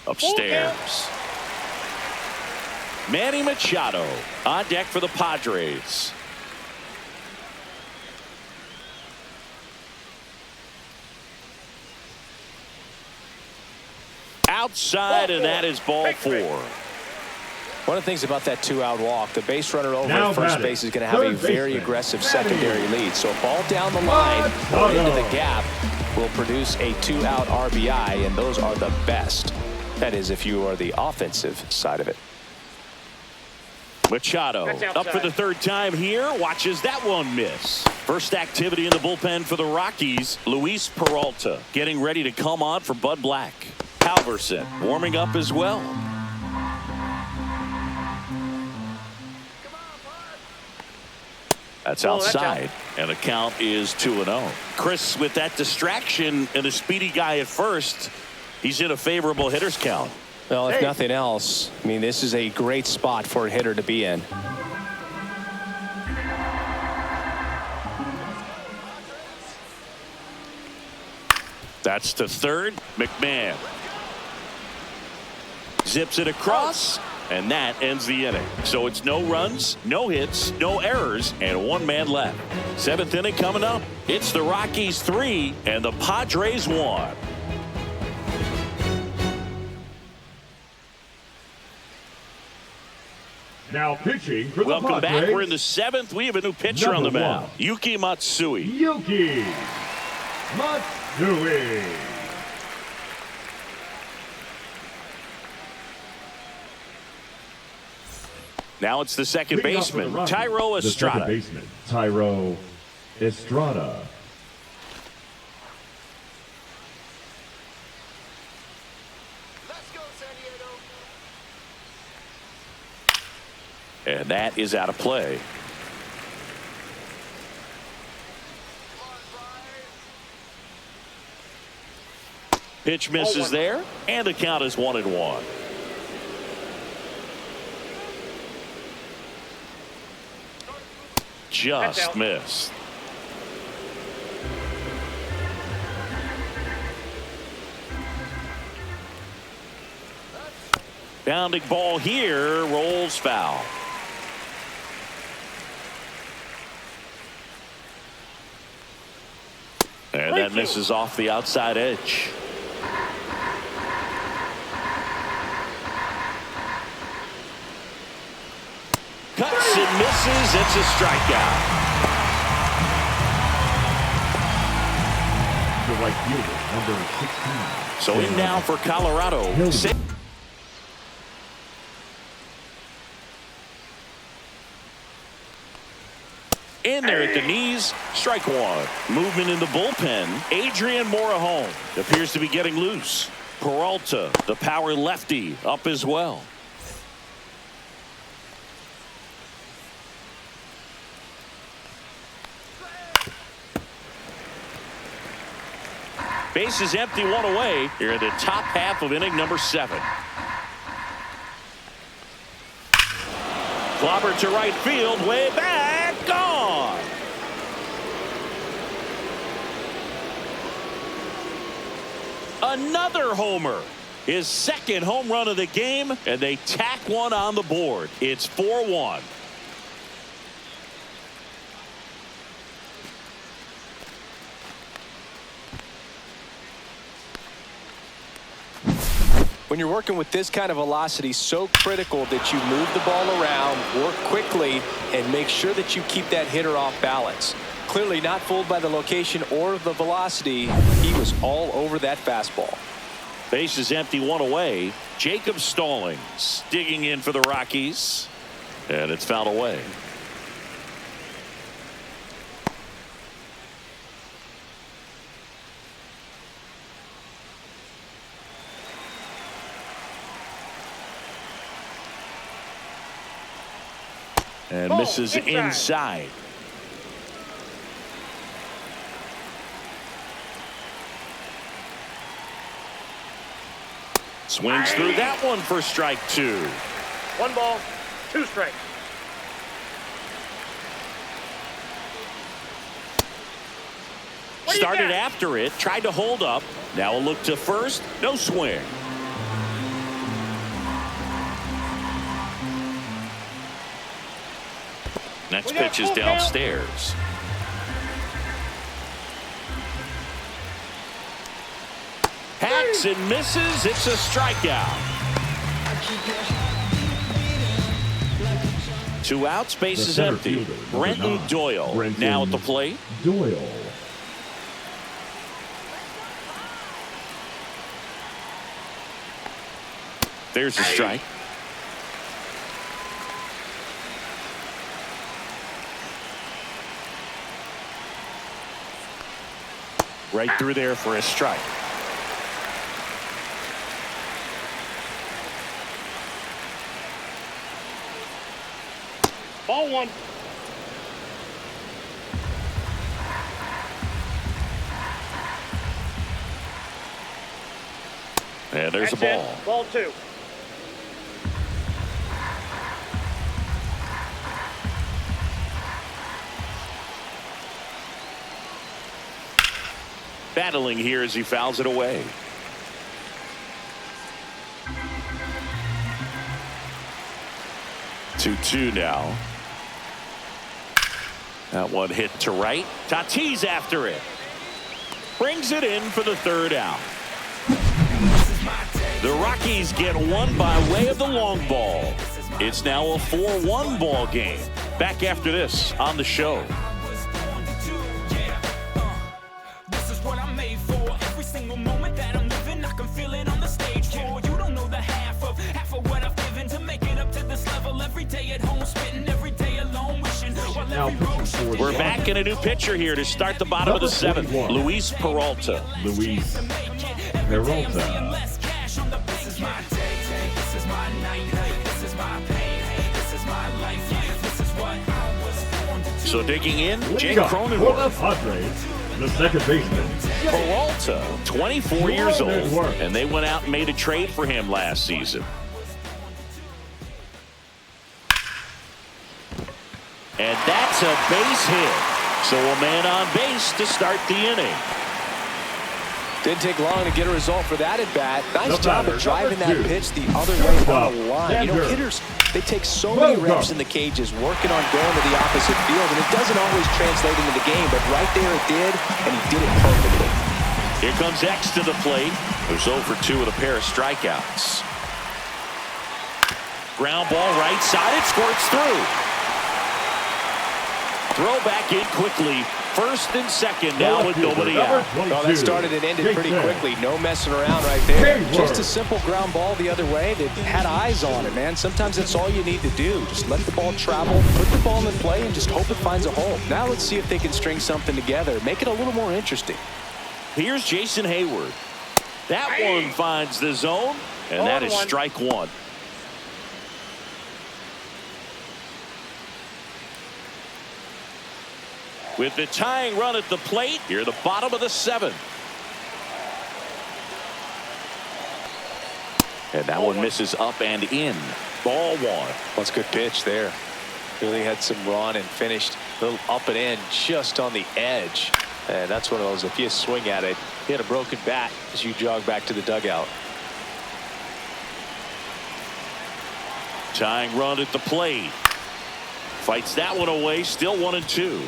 Upstairs. Manny Machado on deck for the Padres. Outside, and that is ball 4. One of the things about that 2-out walk, the base runner over Now at first batting, base is going to have a third very baseman, aggressive batting. secondary lead. So a ball down the line or into the gap will produce a 2-out RBI, and those are the best. That is, if you are the offensive side of it. Machado up for the 3rd time here. Watches that one miss. First activity in the bullpen for the Rockies. Luis Peralta getting ready to come on for Bud Black. Halverson warming up as well. That's outside, and the count is 2-0. Chris, with that distraction and a speedy guy at first, he's in a favorable hitter's count. Well, if nothing else, I mean, this is a great spot for a hitter to be in. That's to 3rd. McMahon zips it across, and that ends the inning. So it's no runs, no hits, no errors, and 1 man left. 7th inning coming up. It's the Rockies 3 and the Padres 1. Now pitching for the Welcome Padres. back. We're in the 7th. We have a new pitcher on the mound. Yuki Matsui. Yuki Matsui. Now it's the second Leading off for the baseman, Rockies, Tyro the second Estrada. baseman, Tyro Estrada. And that is out of play. Pitch misses there, and the count is 1-1. Just missed. Bounding ball here, rolls foul. And that misses off the outside edge. Cuts and misses. It's a strikeout. The right fielder, number 16. So in now for Colorado. In there at the knees, strike one. Movement in the bullpen. Adrian Morejon appears to be getting loose. Peralta, the power lefty, up as well. Base is empty, one away. Here in the top half of inning number 7. Clobber to right field, way back, gone. Another homer. His second home run of the game, and they tack one on the board. It's 4-1. When you're working with this kind of velocity, so critical that you move the ball around, work quickly, and make sure that you keep that hitter off balance. Clearly not fooled by the location or the velocity. He was all over that fastball. Base is empty, one away. Jacob Stallings digging in for the Rockies, and it's fouled away. And misses inside. Swings through that one for strike 2. 1 ball, 2 strikes. Started after it, tried to hold up. Now a look to first, no swing. Next pitch is downstairs. Hacks and misses. It's a strikeout. 2 outs, base is empty. Brenton Doyle now at the plate. Doyle. There's a strike. Right through there for a strike. Ball 1. And there's a ball. Ball 2. Battling here as he fouls it away. Two now. That one hit to right. Tatis after it. Brings it in for the 3rd out. The Rockies get one by way of the long ball. It's now a 4-1 ball game. Back after this on the show. We're back in a new pitcher here to start the bottom of the 7th. Luis Peralta. Luis Peralta. So digging in, Jake For the Cronenworth. Padres, the second baseman. Peralta, 24 years old, and they went out and made a trade for him last season. And that's a base hit. So a man on base to start the inning. Didn't take long to get a result for that at bat. Nice job of driving that pitch the other way on the line. You know, hitters They take so many reps in the cages working on going to the opposite field, and it doesn't always translate into the game, but right there it did, and he did it perfectly. Here comes X to the plate, who's 0 for 2 with a pair of strikeouts. Ground ball right side, it squirts through. Throw back in quickly. First and second now with nobody out. Well, that started and ended pretty quickly. No messing around right there. Just a simple ground ball the other way that had eyes on it, man. Sometimes that's all you need to do. Just let the ball travel, put the ball in play, and just hope it finds a hole. Now let's see if they can string something together. Make it a little more interesting. Here's Jason Hayward. That one finds the zone, and that is strike one. With the tying run at the plate, here the bottom of the 7th. And that one misses up and in. Ball 1. That's a good pitch there. Really had some run and finished a little up and in just on the edge. And that's one of those, if you swing at it, hit a broken bat as you jog back to the dugout. Tying run at the plate. Fights that one away, still 1-2.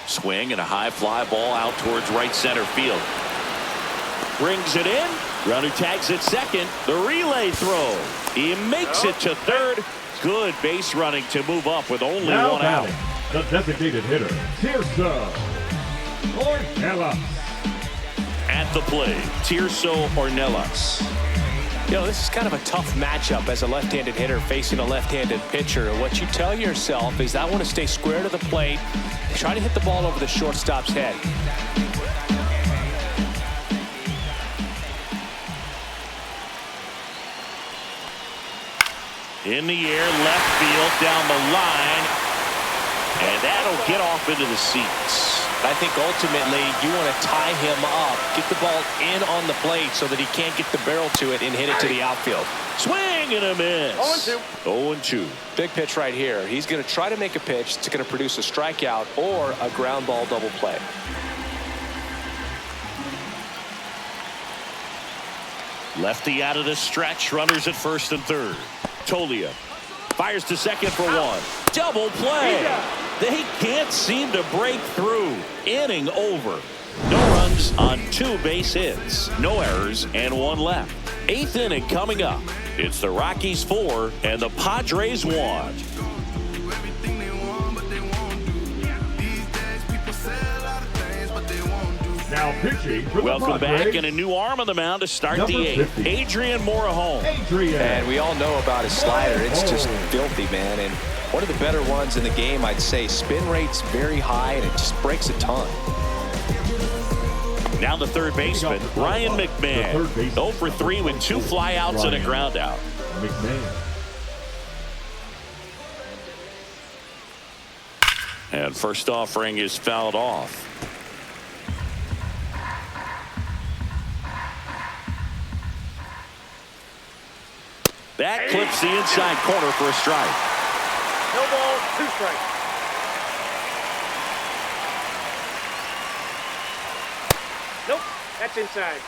Swing and a high fly ball out towards right center field. Brings it in. Runner tags at second. The relay throw. He makes it to third. Good base running to move up with only one out. The designated hitter, Tirso Ornelas. At the plate, Tirso Ornelas. You know, this is kind of a tough matchup as a left-handed hitter facing a left-handed pitcher. What you tell yourself is, I want to stay square to the plate, try to hit the ball over the shortstop's head. In the air, left field, down the line, and that'll get off into the seats. I think ultimately you want to tie him up, get the ball in on the plate so that he can't get the barrel to it and hit it to the outfield. Swing and a miss. 0-2. 0-2. Big pitch right here. He's going to try to make a pitch that's going to produce a strikeout or a ground ball double play. Lefty out of the stretch. Runners at first and third. Tolia fires to second for one. Double play. They can't seem to break through. Inning over. No runs on 2 base hits. No errors and 1 left. 8th inning coming up. It's the Rockies 4 and the Padres 1. Now pitching for Welcome the Padres. back, and a new arm on the mound to start Number the 8th. 50. Adrian Morejon. And we all know about his slider. It's just filthy, man. And one of the better ones in the game, I'd say. Spin rate's very high, and it just breaks a ton. Now the third baseman, Ryan McMahon. 0 for 3 with 2 flyouts and a ground out. McMahon. And first offering is fouled off. That clips the inside corner for a strike. No ball, 2 strikes. Nope, that's inside.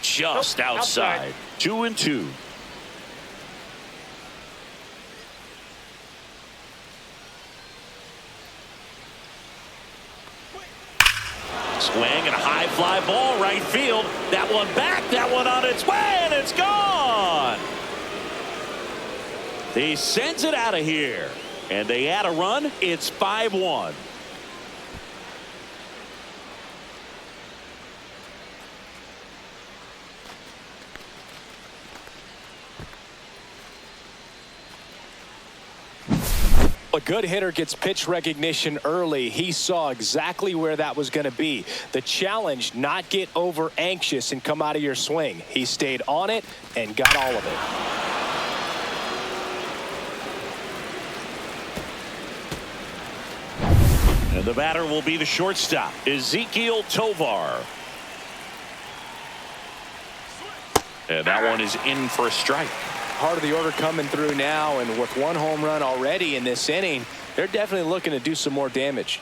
Just outside. 2-2. Swing and a high fly ball right field. That one back, that one on its way, and it's gone. He sends it out of here, and they add a run. It's 5-1. A good hitter gets pitch recognition early. He saw exactly where that was going to be. The challenge, not get over anxious and come out of your swing. He stayed on it and got all of it. And the batter will be the shortstop, Ezekiel Tovar. And that one is in for a strike. Part of the order coming through now, and with one home run already in this inning, they're definitely looking to do some more damage.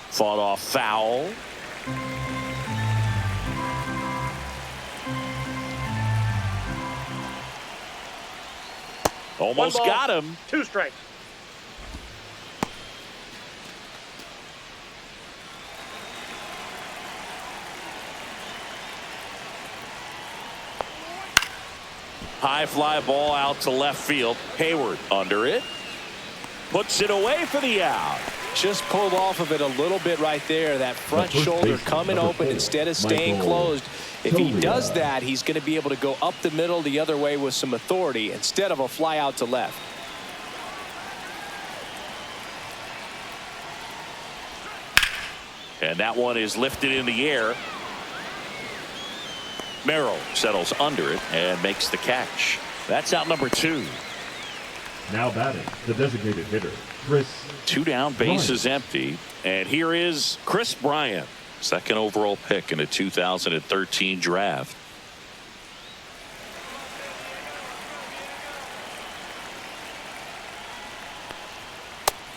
Fought off foul. Almost got him. 2 strikes. High fly ball out to left field. Hayward under it. Puts it away for the out. Just pulled off of it a little bit right there. That front shoulder coming open instead of staying closed. If he does that, he's going to be able to go up the middle the other way with some authority instead of a fly out to left. And that one is lifted in the air. Merrill settles under it and makes the catch. That's out number 2. Now batting, the designated hitter, Chris. 2 down, bases empty. And here is Chris Bryant, second overall pick in the 2013 draft.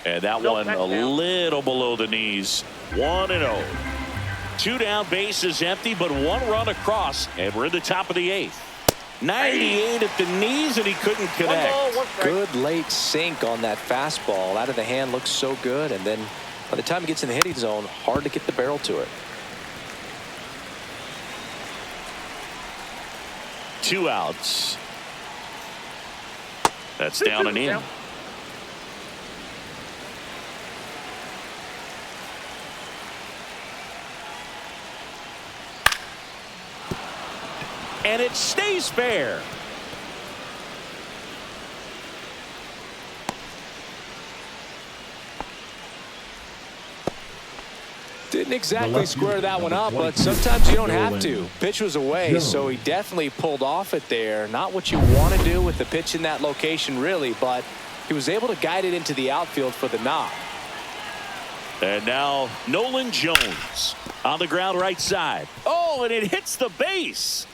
And that one a little below the knees. 1-0. 2 down, bases empty, but 1 run across, and we're in the top of the 8th. 98 at the knees, and he couldn't connect. 1 ball, 1 strike. Good late sink on that fastball. Out of the hand looks so good, and then by the time he gets in the hitting zone, hard to get the barrel to it. 2 outs. That's down and in. Down. And it stays fair. Didn't exactly square that one up, but sometimes you don't have to. Pitch was away, so he definitely pulled off it there. Not what you want to do with the pitch in that location, really, but he was able to guide it into the outfield for the knock. And now Nolan Jones on the ground right side. Oh, and it hits the base.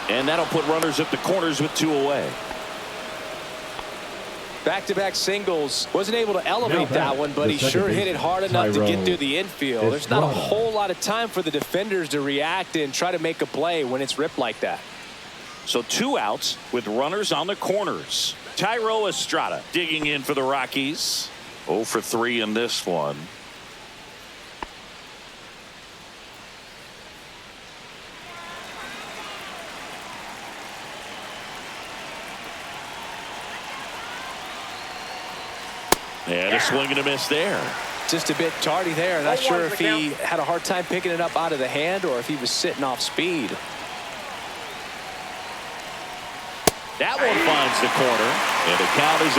And that'll put runners at the corners with 2 away. Back-to-back singles. Wasn't able to elevate that one, but he sure hit it hard enough to get through the infield. There's not a whole lot of time for the defenders to react and try to make a play when it's ripped like that. So 2 outs with runners on the corners. Tyro Estrada digging in for the Rockies. 0 for 3 in this one. And a swing and a miss there. Just a bit tardy there. Not sure if he had a hard time picking it up out of the hand or if he was sitting off speed. That one finds the corner, and the count is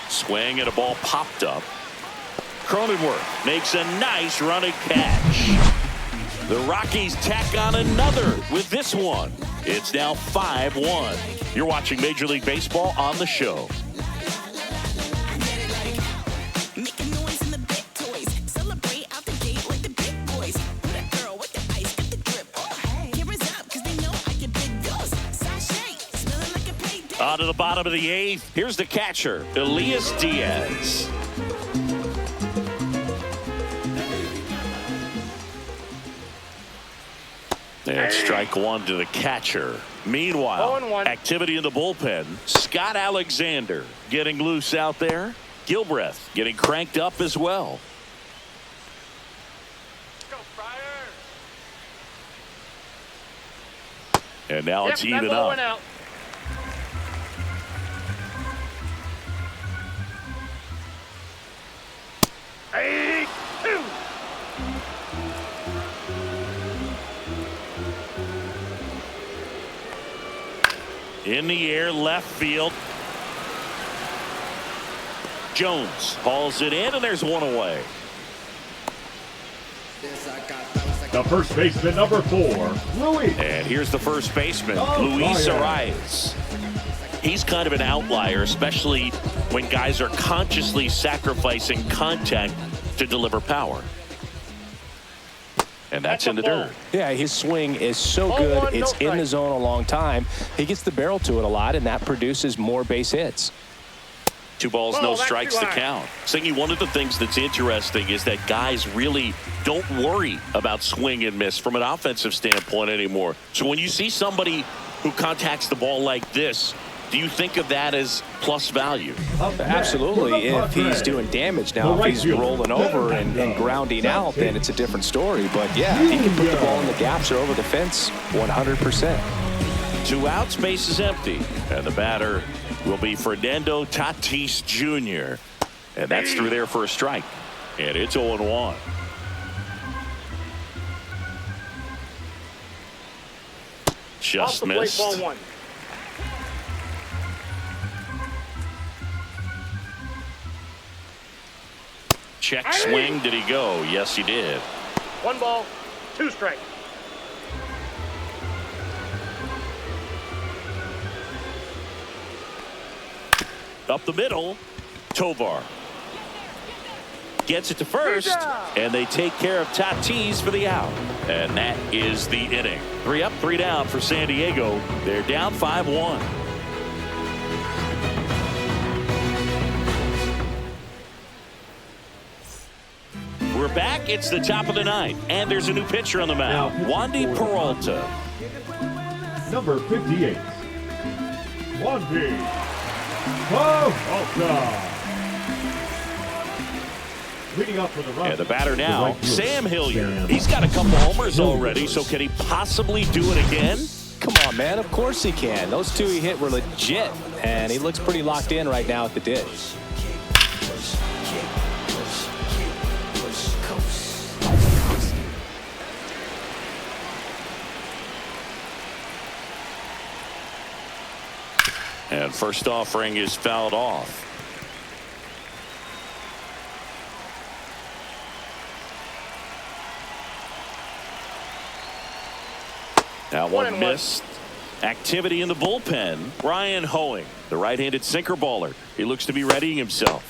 0-2. Swing and a ball popped up. Cronenworth makes a nice running catch. The Rockies tack on another with this one. It's now 5-1. You're watching Major League Baseball on the show. On to the bottom of the 8th. Here's the catcher, Elias Diaz. And strike 1 to the catcher. Meanwhile, 0-1. activity in the bullpen. Scott Alexander getting loose out there. Gilbreth getting cranked up as well. Go, Friar. And now it's even that ball up. went out. Hey, 2. In the air, left field. Jones hauls it in, and there's 1 away. The first baseman, number 4, Luis. And here's the first baseman, Luis Arias. He's kind of an outlier, especially when guys are consciously sacrificing contact to deliver power. And that's in the dirt. Yeah, his swing is so good. It's in the zone a long time. He gets the barrel to it a lot, and that produces more base hits. 2 balls, no strikes to count. Singy, one of the things that's interesting is that guys really don't worry about swing and miss from an offensive standpoint anymore. So when you see somebody who contacts the ball like this, do you think of that as plus value? Absolutely. If he's doing damage now, if he's rolling over and grounding out, then it's a different story. But yeah, he can put the ball in the gaps or over the fence 100%. 2 outs, base is empty. And the batter will be Fernando Tatis Jr. And that's through there for a strike. And it's 0-1. Just missed. Ball 1. Check swing. Did he go? Yes, he did. 1 ball, 2 strikes. Up the middle, Tovar gets it to first, and they take care of Tatis for the out. And that is the inning. 3 up, 3 down for San Diego. They're down 5-1. We're back. It's the top of the 9th, and there's a new pitcher on the mound, Wandy Peralta. Number 58, Wandy Peralta. Leading up for the Rockies. And the batter now, Sam Hilliard. He's got a couple homers already, so can he possibly do it again? Come on, man. Of course he can. Those 2 he hit were legit, and he looks pretty locked in right now at the dish. And first offering is fouled off. That one missed. Activity in the bullpen. Ryan Hoeing, the right-handed sinker baller. He looks to be readying himself.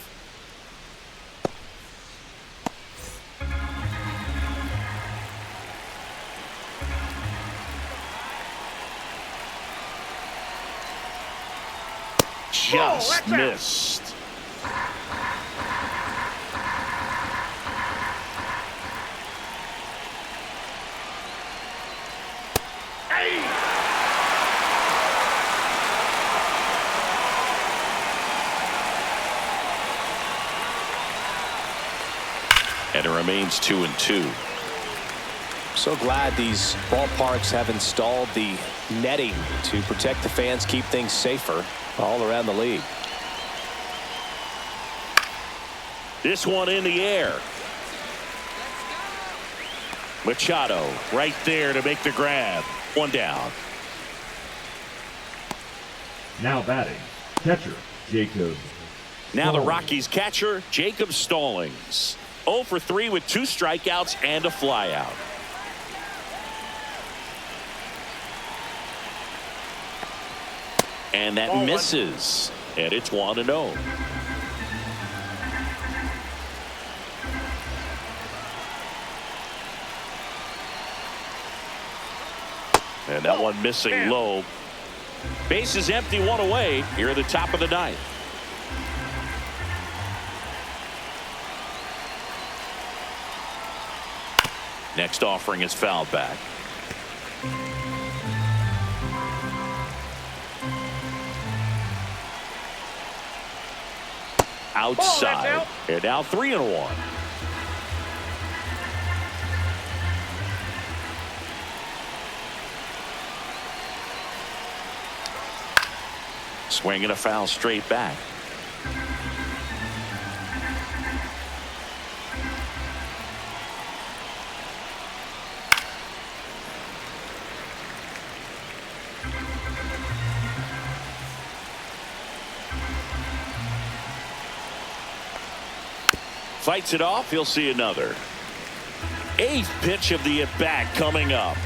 Just missed. And it remains 2-2. So glad these ballparks have installed the netting to protect the fans, keep things safer all around the league. This one in the air. Machado right there to make the grab. 1 down. Now batting, catcher Jacob. Now the Rockies catcher, Jacob Stallings. 0 for 3 with 2 strikeouts and a flyout. And that misses. And it's 1-0. And that one missing low. Base is empty, 1 away here at the top of the 9th. Next offering is fouled back. Outside. And now 3-1. Swinging a foul straight back. Fights it off. He'll see another. 8th pitch of the at-bat coming up.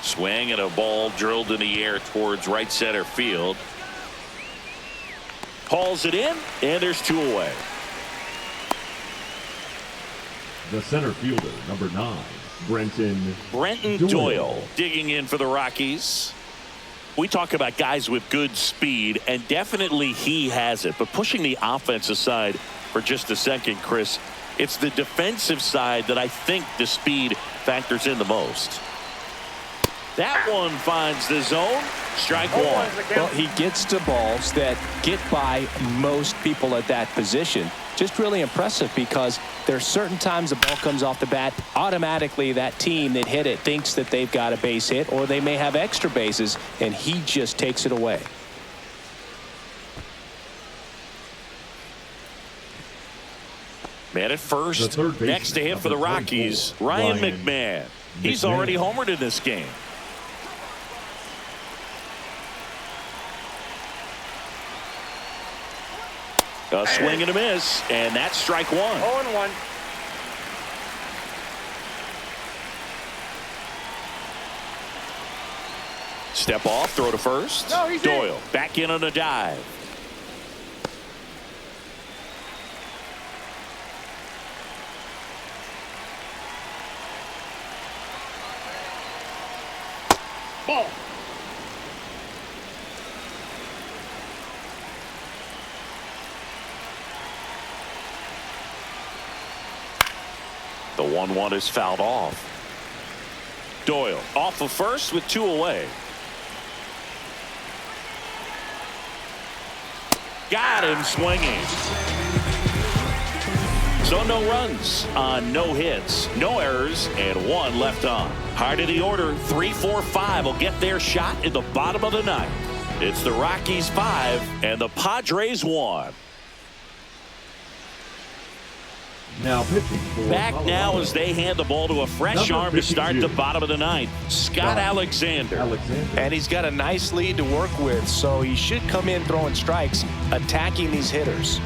Swing and a ball drilled in the air towards right center field. Hauls it in, and there's 2 away. The center fielder, number 9, Brenton Doyle digging in for the Rockies. We talk about guys with good speed, and definitely he has it. But pushing the offense aside for just a second, Chris, it's the defensive side that I think the speed factors in the most. That one finds the zone. Strike 1. Well, he gets to balls that get by most people at that position. Just really impressive because there's certain times the ball comes off the bat, automatically that team that hit it thinks that they've got a base hit or they may have extra bases, and he just takes it away. Man at first, next to him for the Rockies, Ryan McMahon. He's already homered in this game. A swing and a miss, and that's strike 1. 0-1. Step off, throw to first. No, he's Doyle in. back in on a dive. Ball. The 1-1 is fouled off. Doyle off of first with 2 away. Got him swinging. So no runs on no hits, no errors, and 1 left on. Heart of the order, 3-4-5 will get their shot in the bottom of the 9th. It's the Rockies 5 and the Padres 1. Now pitching for Back Colorado. now as they hand the ball to a fresh Number arm to start 52. the bottom of the 9th. Scott Alexander. And he's got a nice lead to work with, so he should come in throwing strikes, attacking these hitters.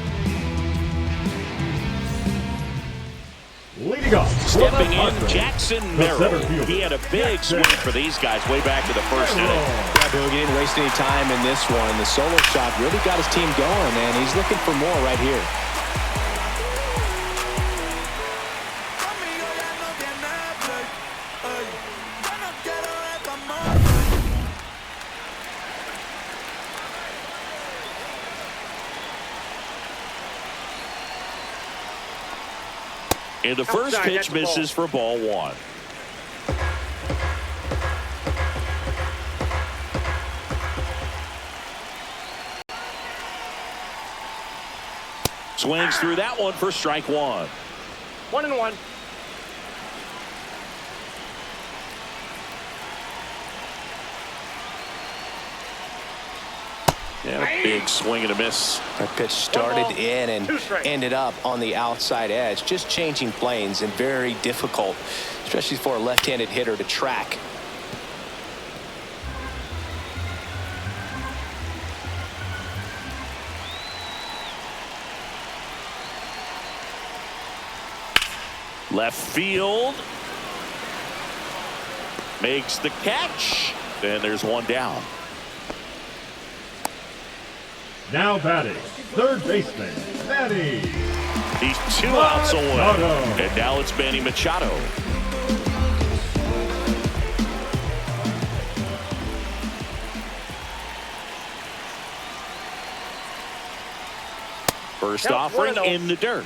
Leading off. Stepping for the in, Padres, Jackson the center Merrill. fielder, He had a big swing for these guys way back in the first inning. Yeah, Boog, he didn't waste any time in this one. The solo shot really got his team going, and he's looking for more right here. And the first Outside, that's pitch the ball. misses for ball 1. Swings through that one for strike 1. 1-1. And a big swing and a miss. That pitch started ball, in and 2 strikes. ended up on the outside edge, just changing planes and very difficult, especially for a left-handed hitter to track. Left field. Makes the catch. And there's 1 down. Now batting, third baseman, Manny. He's 2 outs away. Machado. And now it's Manny Machado. First Count offering 1-0. in the dirt.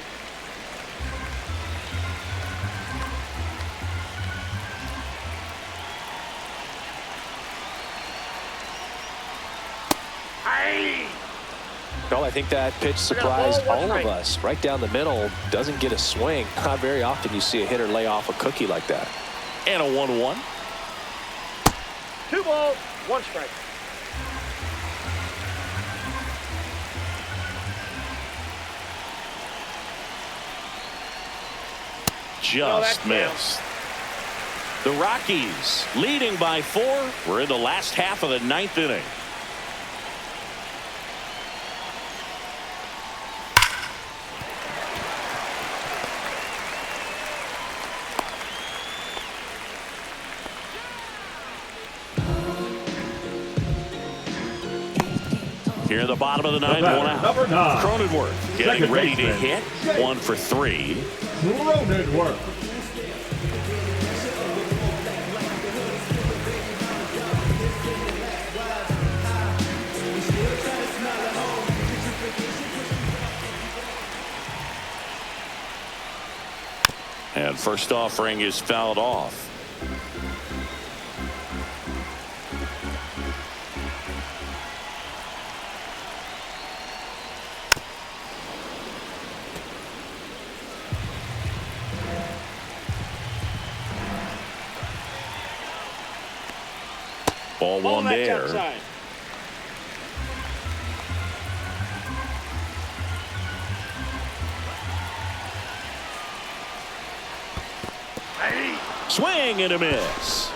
Well, I think that pitch surprised ball, 1 all of strike. us. Right down the middle, doesn't get a swing. Not very often you see a hitter lay off a cookie like that. And a 1-1. 2 balls, 1 strike. just missed. The Rockies leading by 4. We're in the last half of the 9th inning. Here in the bottom of the 9th, 1 out. Number 9. Cronenworth getting ready to hit. 1 for 3. Cronenworth. And first offering is fouled off. Ball one there. Outside. Swing and a miss.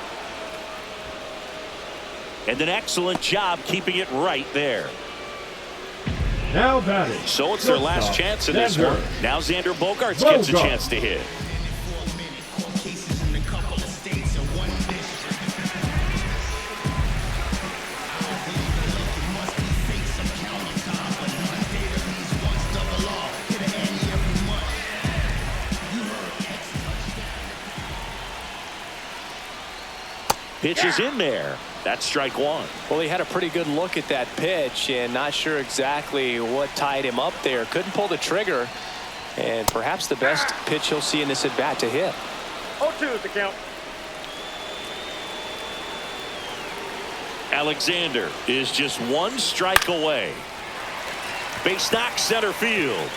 And an excellent job keeping it right there. Now batting. So it's their last chance in this Xander. one. Now Xander Bogaerts gets a Bogaerts. chance to hit. Pitch is in there. That's strike 1. Well, he had a pretty good look at that pitch and not sure exactly what tied him up there. Couldn't pull the trigger, and perhaps the best pitch he'll see in this at bat to hit. 0-2 is the count. Alexander is just 1 strike away. Base knock center field.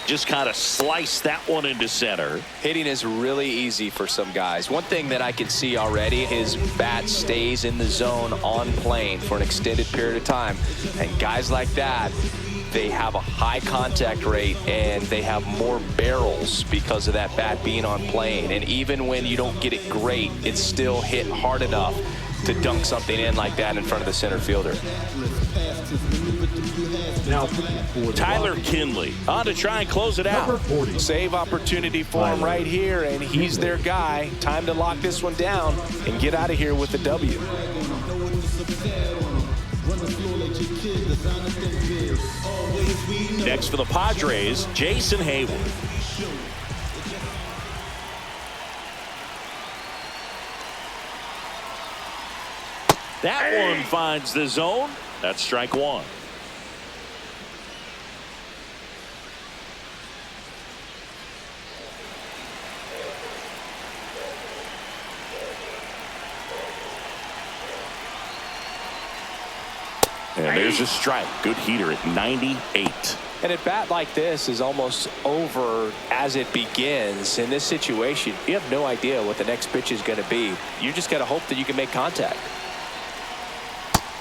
Just kind of slice that one into center. Hitting is really easy for some guys. One thing that I can see already, his bat stays in the zone on plane for an extended period of time. And guys like that, they have a high contact rate and they have more barrels because of that bat being on plane. And even when you don't get it great, it's still hit hard enough to dunk something in like that in front of the center fielder. Now for the Tyler Rockies. Kinley on to try and close it Number out. 40. Save opportunity for him right here, and he's their guy. Time to lock this one down and get out of here with the W. Next for the Padres, Jason Hayward. That one finds the zone. That's strike 1. And there's a strike. Good heater at 98. And a bat like this is almost over as it begins. In this situation, you have no idea what the next pitch is going to be. You just got to hope that you can make contact.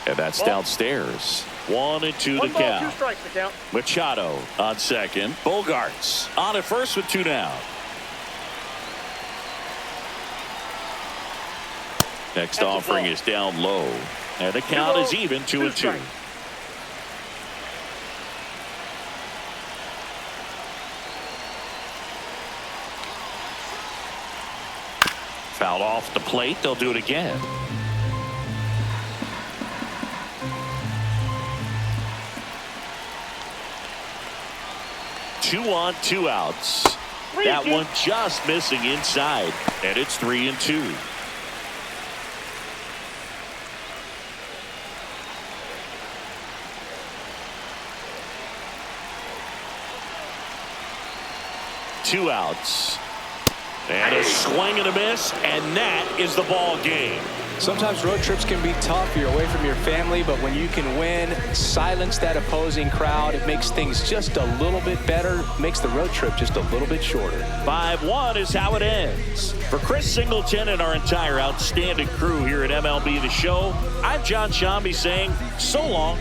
And that's downstairs. 1-2 the 1 ball, 2 count. strikes the count. Machado on second. Bogaerts on at first with 2 down. Next That's a offering ball. is down low. And the count is even 2-2. strikes. Fouled off the plate. They'll do it again. Two on, 2 outs. That one just missing inside. And it's 3-2. Two outs. And a swing and a miss, and that is the ball game. Sometimes road trips can be tough. You're away from your family, but when you can win, silence that opposing crowd, it makes things just a little bit better, makes the road trip just a little bit shorter. 5-1 is how it ends. For Chris Singleton and our entire outstanding crew here at MLB The Show, I'm John Shambi saying so long.